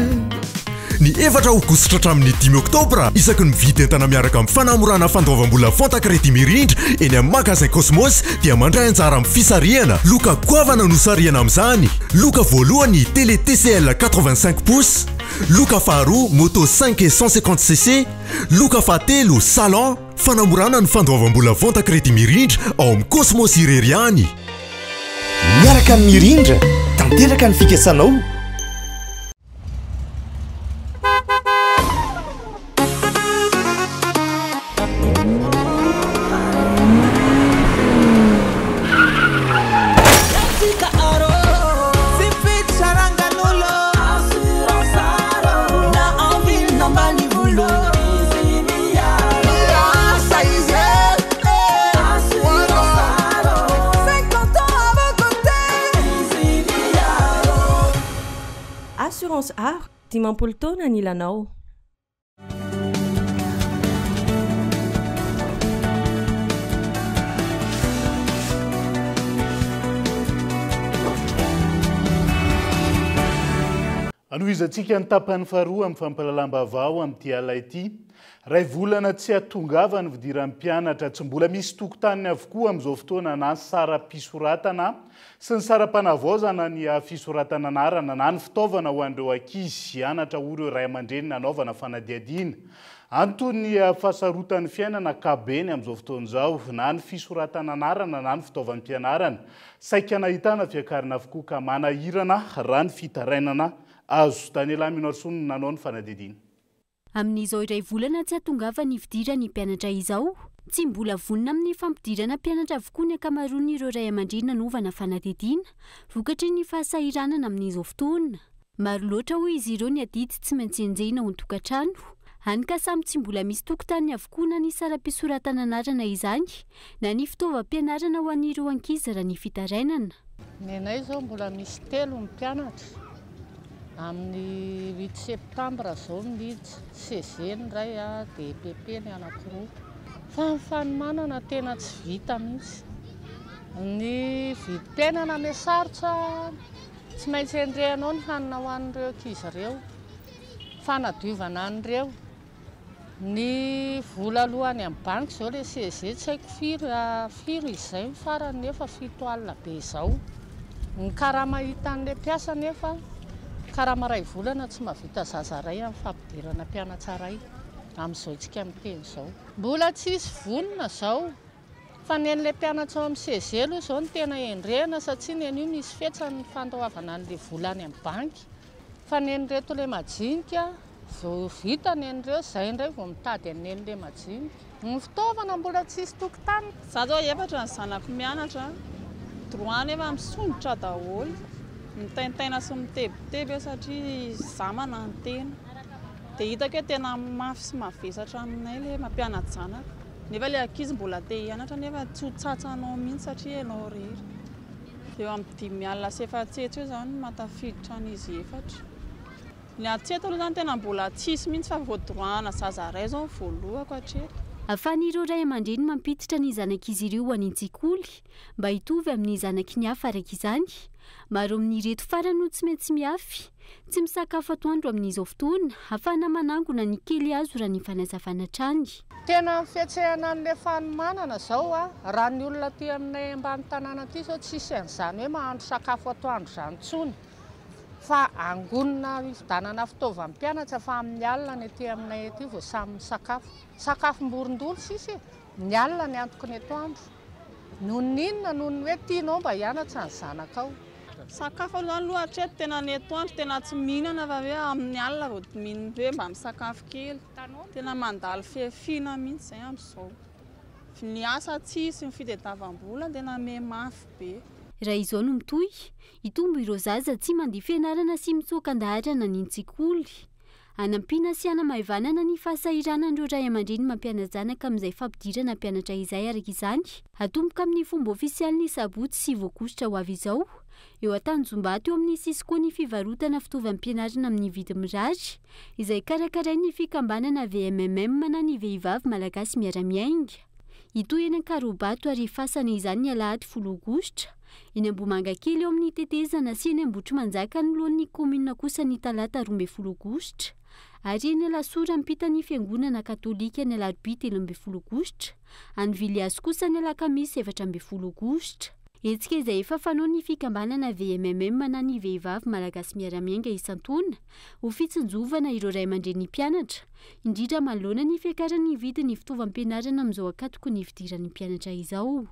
ny 4 aogositra hatramin'ny 10 oktobra isaky ny mividy entana miaraka amin'ny fanamorana fandoavam-bola fonta kredi mirindra eny amin'ny magasin Cosmos dia mandray anjara amin'ny fisarihana loka goavana no sarihana amin'izany. Loka voalohany télé TCL 85 pouces, loka faharoa moto 5 et 150cc, loka fahatelo salon. Fanamorana ny fandoavam-bola fonta kredi mirindra ao amin'ny Cosmos irery any. Miaraka amin'ny mirindra tanteraka ny fikasanao. Assurance Art, dimampolo taona ny ilanao. Anohizantsika ny tapany faharoa amin'ny fampalalam-bavao amin'ity ala ity. Ray volana tsy atongava ny fidiran'ny mpianatra tsy mbola misy tokotaniny avokoa amin'izao fotoana na sara mpisoratana sy ny saram-panavaozana ny fisoratana anarana na ny fitaovana ho an'ireo ankizy hianatra hoy ireo ray aman-dreny nanaovana fanadihadiana. Antony fahasarotan'ny fiainana kabeny amin'izao fotoana izao na ny fisoratana anarana na ny fitaovam-pianarana. Saika nahitana fiakarana avokoa ka manahirana raha ny fitarainana azo. Daniela Minarsson nanao ny fanadihadiana. Amin'izao iray volana tsy atongava ny fidirany mpianatra izao, tsy mbola vonina amin'ny fampidirana mpianatra avokoa ny ankamaroany ireo ray aman-dreny nanovana fanadihadiana vokatry ny fahasahiranana amin'izao fotoana. Maro loatra hoy izy ireo ny adidy tsy maintsy enjehina ao an-tokantrano. Hany ka samy tsy mbola misy tokotany avokoa na ny saram-pisoratana anarana izany na ny fitaovam-pianarana ho an'ireo ankizy raha ny fitarainana. Ny anay izao mbola misy 3 mpianatra. Amin'ny 8 septambra zao miditsy CG ny ray dia PP ny anankiroa. Fa ny fanomanana tena tsy vita mihitsy. Ny vidim-piainana ame sarotra tsy maintsy endrehanao ny hanina ho an'ireo ankizy ireo, fanadiovana an'ireo. Ny vola alohany amin'ny banky zao le CG tsy haiko firy izay ny farany nefa 7 alina be izao. Ny karama hitan'ilay mpiasa nefa karama ray volana tsy mahavita zaza ray amin'ny fampidirana mpianatra ray amin'izao itsika miteny izao. Mbola tsisy vonina izao fa ny an'ilay mpianatra ao amin'ny CG aloha izao ny tena endrehana satria ny an'io misy fetsany fandoavana an'ilay volany amin'ny banky. Fa ny an'ireto ilay majinika vao vita ny an'ireo izay indray vao mitady any an'ilay majinika. Ny fitaovana mbola tsisy tokotany. Za zao efatra ny zanako mianatra, droit nefa misondrotra daholo. Mitaintaina sy mitebiteby satria zamana ny tena. Dia hitako hoe tena mafy sy mavesatra aminay ilay mampianatra zanaka. Nefa ilay ankizy mbola te hianatra nefa tsy ho tsatsanao mihitsy satria ianao rery. Eo amin'ny 5 alina sy efatsetsy eo izany matafiditra an'izy efatra. Ny atseto aloha izany tena mbola tsisy mihitsy fa voadroana zaza ray izao voalohako hatreto. Ahafahan'ireo ray aman-dreny mampiditra ny zanak'izy ireo ho any an-tsekoly mba hitovy amin'ny zanaky ny hafa araka izany. Maro amin'ireto farany no tsy maintsy miafy, tsy misakafo atoandro amin'izao fotoana, ahafahana manangona ny kely azo raha ny fanazavana trany. Tena fihetsehana an'ilay fanomanana izao raha ny olona aty aminay ambany tanàna aty izao tsisy an'izany hoe mahandro sakafo atoandro izany intsony. Fa angonina vidanana fitaovam-pianatra fa amin'ny alina ny aty aminay aty vao samy misakafo. Sakafom-borondolo sisy, ny alina ny antoko ny atoandro. Noho n'inona noho ny hoe tianao mba hianatra ny zanakao. Sakafo aloha aloha hatreto tena ny atoandro tena tsy mihinana fa hoe amin'ny alina vao mihinana hoe mba misakafo kely. Tena mandalo fihafina mihitsy izay amin'izao. Ny asa tsisy ny fitadiavam-bola tena mafy be. Raha izao no mitohy, hitombo ireo zaza tsy mandeha fianarana sy mitsoakan-daharana ny an-tsekoly. Hanampiana sy hanamahivanana ny fahasahiranan'ireo ray aman-dreny mampianatra zanaka amin'izay fampidirana mpianatra izay araka izany. Atomboka amin'ny fomba ofisialy ny sabotsy sy voakosotra ho avy izao. Eo Antanjombato eo amin'ny sisy koa ny fivarotana fitaovam-pianarana amin'ny vidy mirary, izay karakarain'ny fikambanana VMMM na ny vehivavy malagasy miara-miainga. Itoy eny Ankarobato ary fasana izany ny Alahady 10 Aogositra. Eny Ambohimankakely eo amin'ny tetezana sy eny Ambohitrimanjaka ny lohan'ny komina kosa ny talata 12 Aogositra. ary eny Alasora mipitany fiangonana katolika ny alarobia 13 aogositra, any Viliasy kosa ny alakamisy 14 aogositra. Etsika izay efa fanao ny fikambanana VMMM na ny vehivavy malagasy miara-miainga isan-taona ho fitsinjovana ireo ray aman-dreny mpianatra, indrindra manoloana ny fiakaran'ny vidin'ny fitaovam-pianarana amin'izao akatoko ny fidiran'ny mpianatra izao.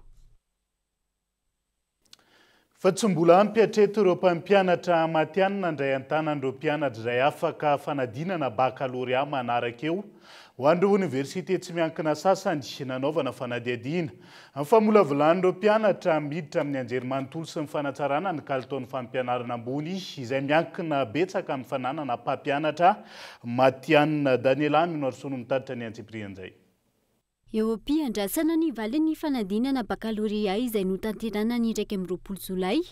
Fa tsy mbola ampy hatreto ireo mpampianatra matianina ndray an-tanan'ireo mpianatra izay afaka fanadinana bakalorea manaraka eo ho an'ireo oniversite tsy miankina sasany nanaovana fanadihadiana. Amin'ny famolavolàn'ireo mpianatra miditra amin'ny anjerimanontolo sy ny fanatsarana ny kalitaon'ny fampianarana ambony izay miankina betsaka amin'ny fananana mpampianatra matianina. Daniela Minoarsono mitatitra ny antsiprian'izay. Eo ampiandrasana ny valin'ny fanadinana bakalorea izay notanterana ny 20 Jolay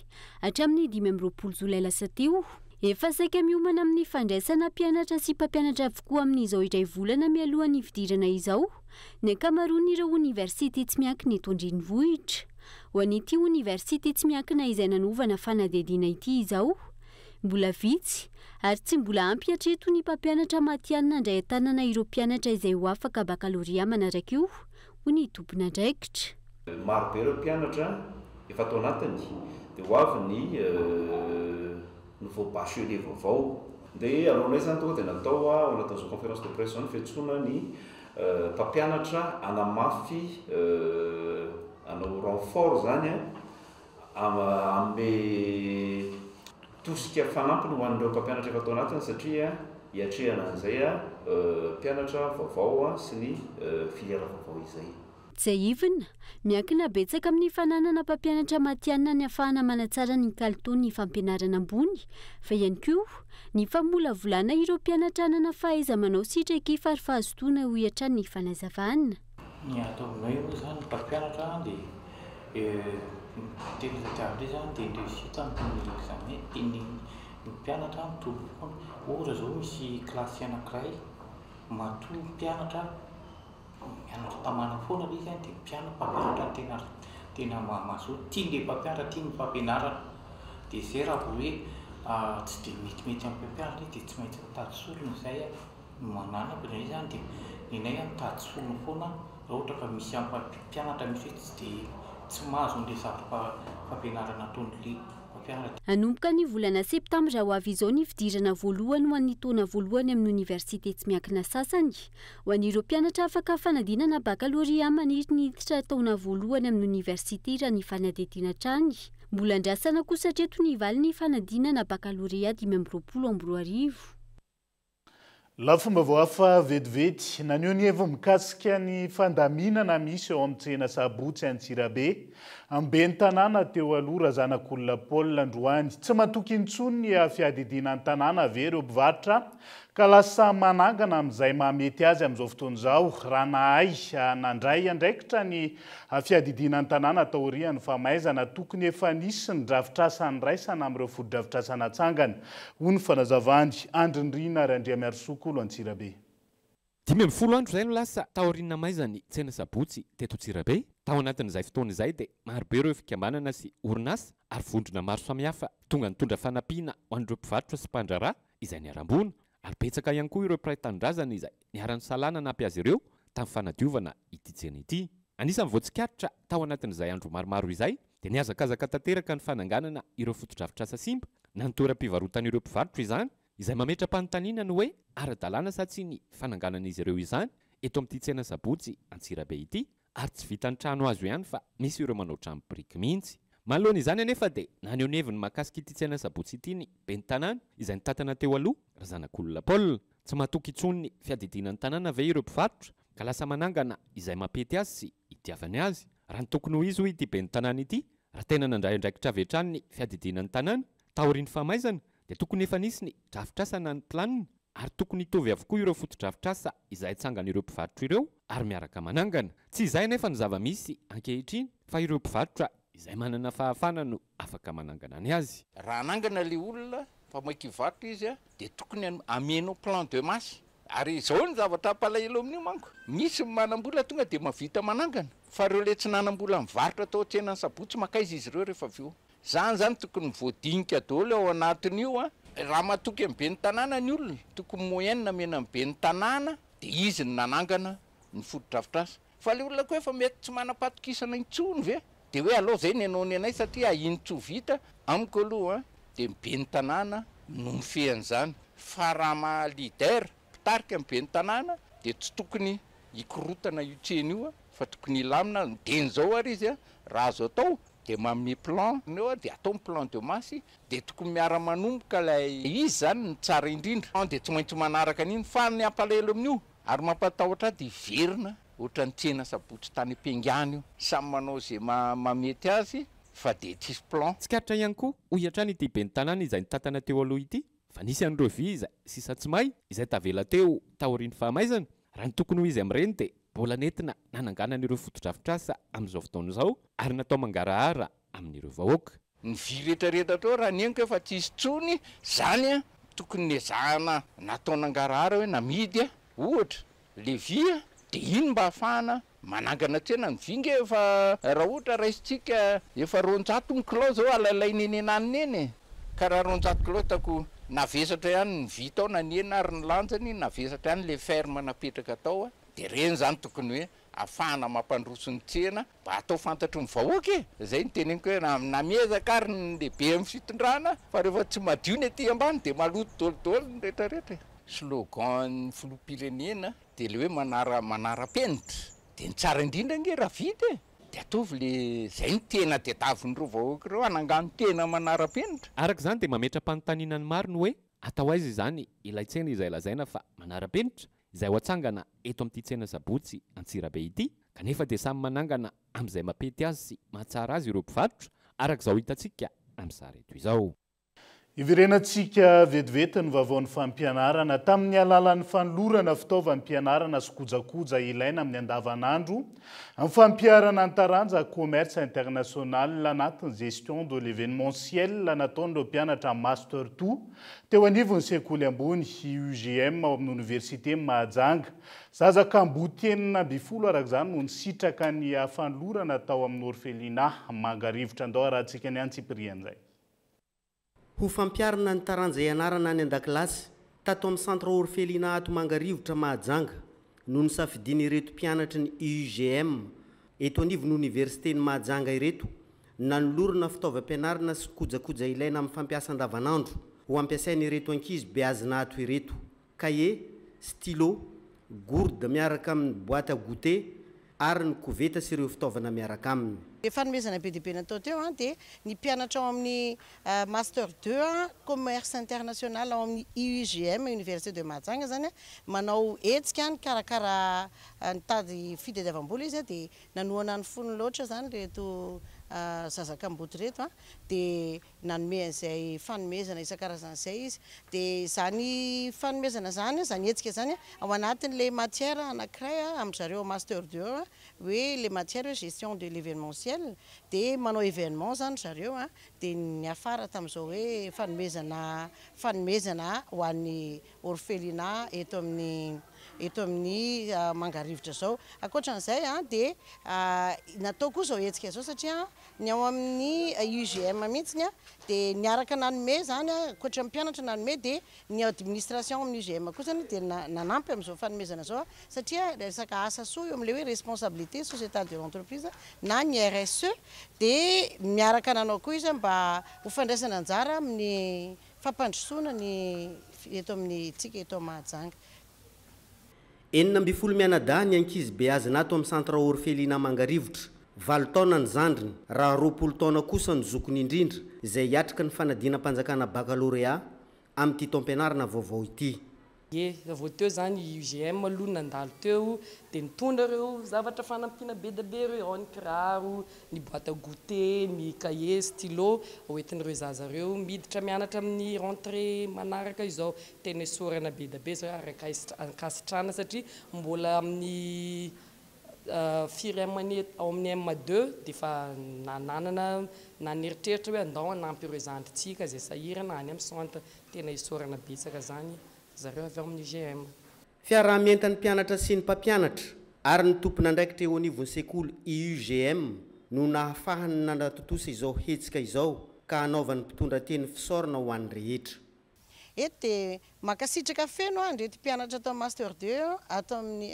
hatramin'ny 15 Jolay lasa teo. Efa saika miomana amin'ny fandraisana mpianatra sy mpampianatra avokoa amin'izao iray volana mialohan'ny fidirana izao ny ankamaroan'ireo oniversite tsy miankina eto andrenivohitra. Ho an'ity oniversite tsy miankina izay nanovana fanadihadiana ity izao, mbola vitsy ary tsy mbola ampy hatreto ny mpampianatra matianina ndray an-tanana ireo mpianatra izay ho afaka bakalorea manaraka io ho ny tompona andraikitra. Maro be ireo mpianatra efa tao anatiny dia ho avy ny nouveau bachelier vaovao. Dia alohan'izay izany tonga dia natao ao anatin'izao conférence de presse ny fiantsoana ny mpampianatra anamafy anao renfort zany ame tosika fanampiny ho an'ireo mpampianatra efa tao anatiny satria hiatrehana an'izay mpianatra vaovao sy ny filière vaovao izay. Tsy aivina, miankina betsaka amin'ny fananana mpampianatra matianina ny ahafahana manatsara ny kalitaon'ny fampianarana ambony, fa ihany koa ny famolavolana ireo mpianatra hanana fahaiza-manao sitraky farifahazotoana ho hiatran'ny fanazavana. Ny ataonay moa zany mpampianatra dia tena tatiavy zany dia indresita amin'ny examen ny mpianatra mitovy foana. Ohatra zao misy klasy anankiray matoa mpianatra mianatra tamana foana ilay zany dia mpampianatra tena mahazoto tia ny mpampianatra tia ny mpampianarana. Dia izay raha vao hoe tsy dia metimety amin'ny mpampianatra dia tsy maintsy mitady solona izay mananaka izay zany dia nenay mitady solona foana raha ohatra ka misy mpampianatra misy hoe tsy mahazo n'ilay zavatra fampianarana ataon'ilay mpampianatra. Hanomboka ny volana septambra ho avy izao ny fidirana voalohany ho an'ny taona voalohany amin'ny oniversite tsy miankina sasany ho an'ireo mpianatra afaka fanadinana bakalorea maniry ny hiditra taona voalohany amin'ny oniversite raha ny fanadihadiana hatrany. Mbola andrasana kosa hatreto ny valin'ny fanadinana bakalorea 2024. Lafomba vao hafa vetivety naneo ny heviny mikasika ny fandaminana misy eo amin'ny tsena Sabotsy Antsirabe ambeny tanàna teo aloha Razanak'olona Paul androany. Tsy matoky intsony ny fiadidiana ny tanàna ave ireo mpivarotra ka lasa manangana amin'izay mahamety azy amin'izao fotoana izao. Raha nahay nandray andraikitra ny fiadidiana ny tanàna taorian'ny famaizana tokony efa nisy ny drafitrasany raisana amin'ireo fodo-drafitrasana atsangana. Ho ny fanazavany Andrindrina Randriamiarisokolo Antsirabe. 10 andro izay no lasa taoriana maizany tsena Sabotsy teto Antsirabe. Tao anatin'izay fotoana izay dia marobe ireo fikambanana sy orinasa ary vondrona maro samihafa tonga nitondra fanampiana ho an'ireo mpivarotra sy mpandraharaha izay niarambona. Ary betsaka ihany koa ireo mpiray tanindrazana izay niarany salana nampy azy ireo tamin'ny fanadiovana ity tsena ity. Anisan'ny voatsikatitra tao anatin'izay andro maromaro izay dia niazakazaka tanteraka ny fananganana ireo foto-drafitrasa simba na ny toeram-pivarotan'ireo mpivarotra izany izay mametra-panontaniana ny hoe ara-dalàna sa tsy ny fananganana izy ireo izany eto amin'ity tsena Sabotsy Antsirabe ity. Ary tsy vitan'ny trano azo ihany fa misy ireo manao trano biriky mihitsy. Manoloana izany anefa dia naneho ny heviny mahakasika ity tsena Sabotsy ity ny ben'ny tanàna izay nitantana teo aloha Razanak'olona Paul. Tsy matoky intsony ny fiadidinan'ny tanàna ve ireo mpivarotra ka lasa manangana izay mampety azy sy itiavany azy. Raha ny tokony ho izy ho ity ben'ny tanàna ity, raha tena nandray andraikitra avy hatrany ny fiadidinan'ny tanàna taorian'ny famaizana dia tokony efa nisy ny drafitrasana ny planina ary tokony hitovy avokoa ireo foto-drafitrasa izay tsangana ireo mpivarotra ireo ary miaraka manangana. Tsy izay anefa ny zava-misy ankehitriny fa ireo mpivarotra izay manana fahafana no afaka manangana ny azy. Raha anangana le olona fa maiky hivarotra izy dia tokony amienao plan de marche. Ary izao ny zavatra palahelo amin'io manko. Misy manambola tonga dia mavita manangana. Fa ireo le tsy nanambola mivarotra tao tsenan'ny Sabotsy makaizy izy ireo rehefa avy eo. Zany tokony voadinika daholo ao anatin'io raha matoky amin'ny be ny tanàna ny olona tokony moyenne mena amin'ny be ny tanàna dia izy ny nanangana ny fotodrafitrasa fa le olona koa efa mety tsy manapatokisana intsony ve dia hoe aloha zay ny anaony anay satria ahinotso vita amiko aloha dia mibe ny tanàna no mifehan'izany fa raha leader mpitarika amin'ny be ny tanàna dia tsy tokony hikorotana io tsena io fa tokony ilamina deny zao ary izy raha azo atao dia manome plan eo dia atao ny plan de masse dia tokony miara-manomboka lay izy zany ny tsara indrindra dia tsy maintsy manaraka an'iny fa ny ampalahelo amin'io ary mampatahotra dia verina ohatra ny tsena sabotsy tany am-piangany io samy manao zay mamety azy fa dia tsisy plan tsy karitra ihany koa hoy hatrany ity be ny tanàna izay nitantana teo aloha ity fa nisy an'ireo vy iza sisa tsy may izay tavela teo taoriany fahamaizana raha ny tokony ho izy amin'ireny dia mbola nentina nananganana ireo fotodrafitrasa amin'izao fotoana izao ary natao mangarahara amin'ireo vahoaka ny vy rehetrarehetra tao raha nieniko efa tsisy tsony zany a tokony nezahana natao nangarahara hoe namidy ohatra le vy dia iny mba hafahana manangana tsena ny vinga efa raha ohatra raisitsika efa 200 ny kilao zao alalainy eny enaniny eny ka raha 200 kilao tako navesatra ihany ny vy tao na niena ary ny lanjany navesatra ihany le ferme napetraka tao dia reny zany tokony hoe afahana mampandroso ny tsena mba atao fantatro ny vahoaka zay ny teneniko hoe namezaka ary ny lehibe amin'ny fitondrana fa rehefa tsy madio ny aty ambany dia maloto dolidolo ny rehetrarehetra slogan filoham-pirenena dia le hoe manara-penitra dia ny tsara indrindra nge raha vita dia ataovy le zay ny tena tediavin'ireo vahoaka ireo anangano tena manara-penitra araka izany dia mametra-panontaniana ny maro ny hoe atao aiza izany ilay tsena izay lazaina fa manara-penitra izay ho atsangana eto amin'ity tsena sabotsy Antsirabe ity kanefa dia samy manangana amin'izay mampety azy sy mahatsara azy ireo mpivarotra arak'izao hitantsika amin'izary eto izao iverenantsika vetivety ny vaovaon'ny fampianarana tamin'ny alalan'ny fanolorana fitaovam-pianarana sy kojakoja ilaina amin'ny andavanandro amin'ny fampiarana an-taranja commerce international anatin'ny gestion de l'événementiel nataon'ireo mpianatra master 2 teo anivon'ny sekoly ambony UGM ao amin'ny université Mahajanga zazaka ambotenina 20 arak'izany no nisitraka ny fanolorana tao amin'ny orphelinat Mangarivotra andao rahantsika ny Antsiprian'izay ho fampiarana ny taranja ianarana any an-dakilasy tato amin'ny centre orphelinat ato Mangarivotra Mahajanga no nisafidiny ireto mpianatra ny UGM eto anivon'ny université ny Mahajanga ireto nanolorana fitaovam-pianarana sy kojakoja ilaina amin'ny fampiasa andavanandro ho ampiasainy ireto ankizy beazinato ireto cahier, stylo, gourde miaraka amin'ny boîte à goûter ary ny koveta sy ireo fitaovana miaraka aminy. Fanomezana be dia be natao teo dia ny mpianatra ao amin'ny master 2 commerce international ao amin'ny UGM Université de Mahajanga zany manao hetsika ny karakara nitady fitadiavam-bola izy dia nanoana ny fony loatra zany reto zazak'amboty reto dia nanome an'izay fanomezana isan-karazan'izay izy dia zany fanomezana zany zany hetsika zany ao anatin'le matière anankiray amin'ny zareo master 2 hoe le matière gestion de l'événementiel dia manao événement zany zareo dia ny afara tamin'izao hoe fanomezana ho an'ny orphelinat eto amin'ny Mangarivotra zao akoatran'izay dia natao koa zao hetsika zao satria ny ao amin'ny UGM mihitsiny dia niaraka nanome zany akoatra ny mpianatra nanome dia ny administration amin'ny UGM koa zany dia nanampy amin'izao fanomezana zao satria resaka asa soa eo amin'ilay hoe responsabilité sociétale de l'entreprise na ny RSE dia miaraka nanao koa izy mba ho fandraisana anjara amin'ny fampandrosoana ny eto amin'ny tsika eto Mahajanga. 12 mianadahy ny ankizy beazinato amin'ny centre orphelinat Mangarivotra 20 taona ny zandriny raha 20 taona kosa ny zokony indrindra izay hiatrika ny fanadina-panjakana baccalauréat amin'ity taom-pianarana vaovao ity. Vao teo zany UGM aloha nandalo teo dia nitondra ireo zavatra fanampiana be da be ireo ao ny kiraro, ny boîte à goûter, ny cahier, stylo hoentin'ireo zaza ireo miditra mianatra amin'ny rentrée manaraka izao tena esorana be da be zao ary ankasitrana satria mbola amin'ny firemany ao amin'ny M2 dia fa nananana naneritreritra hoe andao hanampy ireo zandritsika izay sahirana any amin'ny centre tena esorana betsaka zany zareo avy amin'ny UGM. Fiarahamientan'ny mpianatra sy ny mpampianatra ary ny tompona andraikitra eo anivon'ny sekoly UGM no nahafahany nanatotosa izao hetsika izao ka hanaovan'ny mpitondra teny fisaorana ho an'ny rehetra. eto dia makasitraka feno ndrety mpianatra atao master 2 atao amin'ny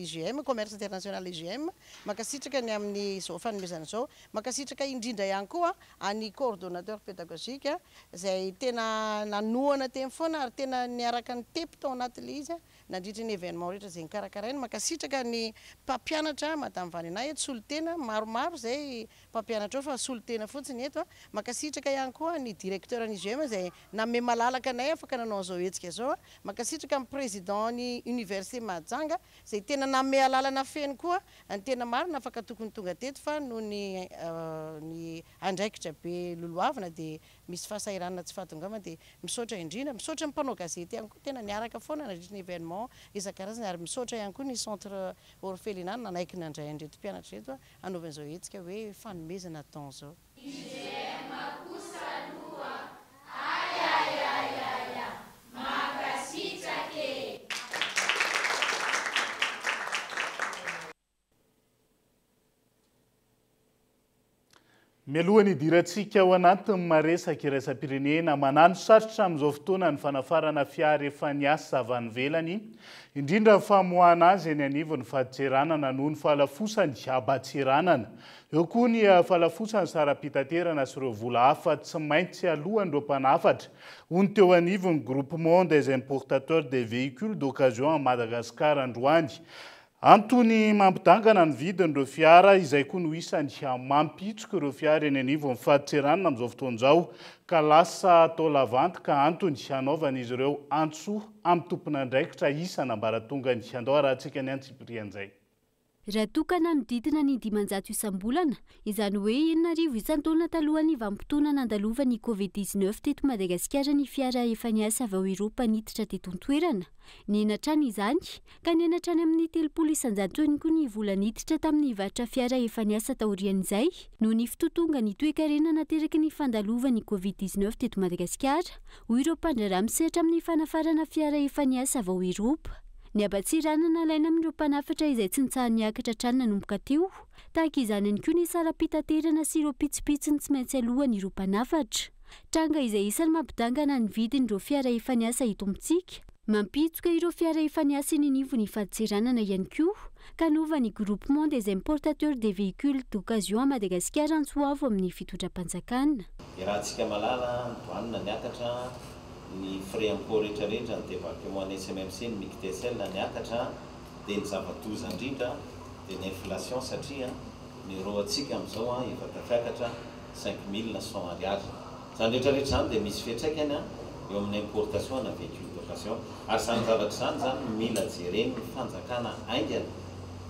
IGM commerce international IGM makasitraka ny amin'ny zao fanomezana zao makasitraka indrindra ihany koa any coordonnateur pédagogique izay tena nanohana teny foana ary tena niaraka ny tepo tao anatin'le izy nandritra ny événement rehetra zay nikarakaraina makasitraka ny mpampianatra madame Vanina eto solitena maromaro zay mpampianatra fa solitena fotsiny eto makasitraka ihany koa ny directeur ny IGM zay namme malalaka anay afaka nanao zao hetsika zao makasitraka amin'ny président ny université Mahajanga zay tena namme alalana feno koa ny tena marina afaka tokony tonga teto fa no ny andraikitra be loloavina dia misy fahasahiranana tsy fahatongama dia misaotra indrindra misaotra ny mpanao gazety ihany koa tena niaraka foana nandritra ny événement isan-karazany ary misaotra ihany koa ny centre orphelinat nanaiky nandray andreto mpianatra reto anaovan'izao hetsika hoe fanomezana taon zao mialohany idirantsika ao anatin'ny maresaka iraisam-pirenena manano sarotra amin'izao fotoana ny fanafarana fiara efa niasa avy any ivelany indrindra ny famoahana azy eny anivon'ny fahadiseranana noho ny fahalafosany abatseranana eo koa ny fahalafosany sara-pitaterana sy ireo vola hafa tsy maintsy alohan'ireo mpanafatra hono teo anivon'ny groupement des importateurs des véhicules d'occasion à Madagascar androany Antony mampidangana ny vidin'ireo fiara izay koa no isany mampitsoka ireo fiara eny anivon'ny fahadiseranana amin'izao fotoan'izao ka lasa atao lavanty ka antony hanaovan'izy ireo antsoa amin'ny tompon'andraikitra isan'ambaratonga ny andao arahantsika ny antsiprian'izay. Raha tokana no didina ny 500 isam-bolana, izany hoe 4,000 isan-taona talohany vanim-potoana nandalovany Covid-19 teto Madagasikara ny fiara efa niasa avy ao Eropa niditra teto an-toerana. Niainatrany izany, ka niainatrany amin'ny 300 isan-jato koa ny vola niditra tamin'ny vatra fiara efa niasa taorian'izay, noho ny fitotonga ny toe-karena nateraky ny fandalovany Covid-19 teto Madagasikara, ho ireo mpandrarà misehatra amin'ny fanafarana fiara efa niasa avy ao Eropa. Ny abatsiranana alaina amin'ireo mpanafatra izay tsy nitsaha niakatra hatrany nanomboka teo, tahaka izany ihany koa ny sara-pitaterana sy ireo pitsopitsony tsy maintsy alohan'ireo ireo mpanafatra. Tranga izay isany mampidangana ny vidin'ireo fiara efa niasa eto amintsika. Mampitsoka ireo fiara efa niasa eny anivon'ny fahadiseranana ihany koa, ka nova ny groupement des importateurs des véhicules d'occasion à Madagascar antsoavo amin'ny fitondram-panjakana. Raha antsika malala doanina niakatra ny frais impôt rehetrarehetra ny débarquement ny SMMC ny MICTSL niakatra dia ny zava-doza indrindra dia ny inflation satria ny euro antsika amin'izao efa tafiakatra 5,100 ariary. Izany rehetrarehetra izany dia misy fiantraikany eo amin'ny importation na véhicule d'occasion ary izany zavatra izany zany mila jereny ny fanjakana aingana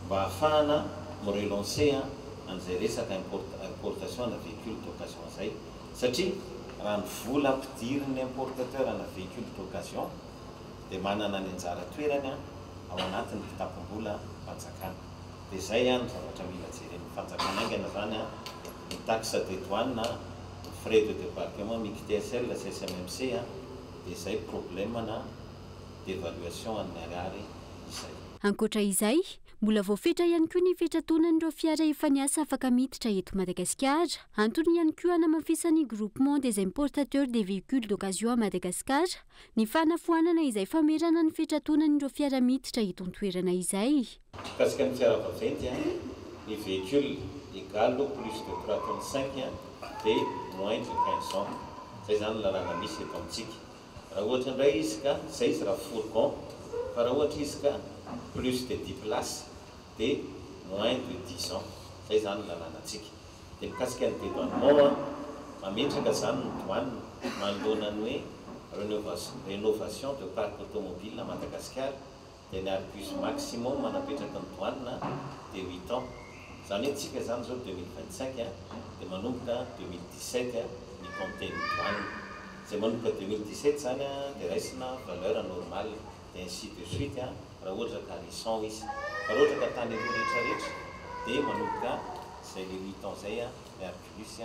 mba ahafahana mirelancer an'izay resaka importation na véhicule d'occasion izay satria raha ny vola ampidiriny importateur na véhicule d'occasion dia manana ny anjara toerany ao anatin'ny kitapom-bola fanjakana. Dia izay ny zavatra mila jereny fanjakana aingana zany ny taxe de douane, ny frais de débarquement MICTSL, SMMC dia izay problèmena d'évaluation amin'ny ariary izay. Ankoatra izay, mbola voafetra ihany koa ny fetratonan'ireo fiara efa niasa afaka miditra eto Madagasikara. Antony ihany koa hanamafisany groupement des importateurs des véhicules d'occasion à Madagascar ny fanafoanana izay famerana ny fetratonan'ireo fiara miditra eto an-toerana izay. Kasika ny fiara vaventy ny véhicule égale plus de 3 tonnes 5 dia moins de 15 ans. Zay zany lalàna misy eto amintsika. Raha ohatra indray izy ka zay izy raha fourgon, fa raha ohatra izy ka plus de 10 places dia moins de 10 ans. Zay zany lalànantsika. Dia mikasika ny dédouanement mametraka zany ny douane manoloana ny hoe rénovation de parc automobile à Madagascar dia ny arpus maximum manapetraka ny douane dia 8 ans. Zany hoe tsika zany zao 2025 dia manomboka 2017 ny compter ny douane. Zay manomboka 2017 zany dia raisina valeur normale dia ainsi de suite raha ohatra ka récent izy. Fa raha ohatra ka tany eroa rehetrarehetra dia manomboka zay le 8 ans zay ny arpus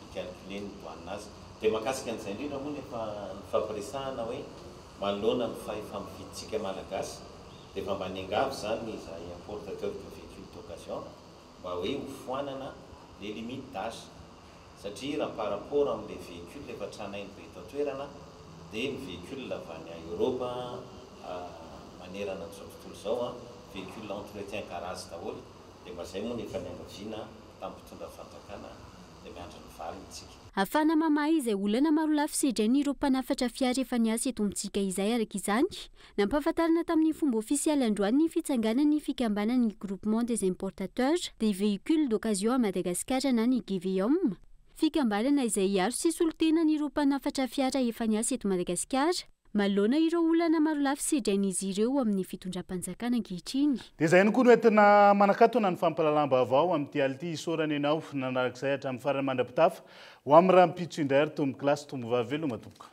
icalcule ny douane azy. Dia makasika an'izay indrindra moa nefa ny fampiresahana hoe manoloana ny fahefa-mividintsika malagasy dia efa manengavy zany izay importateur de véhicule d'occasion mba hoe ho foanana le limite d'âge satria raha par rapport amin'le véhicule efa tranainy be eto an-toerana dia véhicule avy any Europa manerana amin'izao tontolo zao a véhicule entretien garage daholo dia mazay moa nefa niangaviana tamin'ny mpitondra fanjakana dia miandry ny valiny tsika. Afana mamahy izay olana maro lafy sedrainy ireo mpanafatra fiara efa niasa eto amintsika izay araka izany nampahafantarana tamin'ny fomba ofisialy androany ny fitsanganany fikambanany groupement des importateurs des véhicules d'occasion à Madagascar na ny GVOM. Fikambanana izay aro sy solontenany ireo mpanafatra fiara efa niasa eto Madagasikara malona ireo olana maro lafy sedrain'izy ireo amin'ny fitondram-panjakana ankehitriny. Dia izay ihany koa no entina manakatona ny fampalalam-baovao amin'ity ality isorana ianao nanarak'izay hatramin'ny farany mandrapitafa ho amin'ny raha mipitso indray ary tombo kilasy tombo vaveloma tomboka.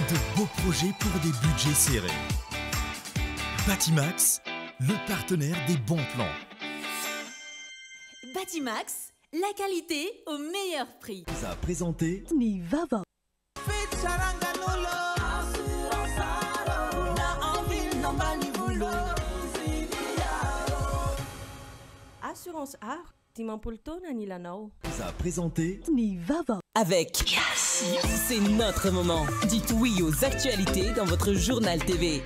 De beaux projets pour des budgets serrés. Batimax, le partenaire des bons plans. Batimax, la qualité au meilleur prix. Vous a présenté Nivava. Assurance Art, Timampolto Nanilanao. Vous a présenté Nivava. Avec Yassi, c'est notre moment. Dites oui aux actualités dans votre journal TV.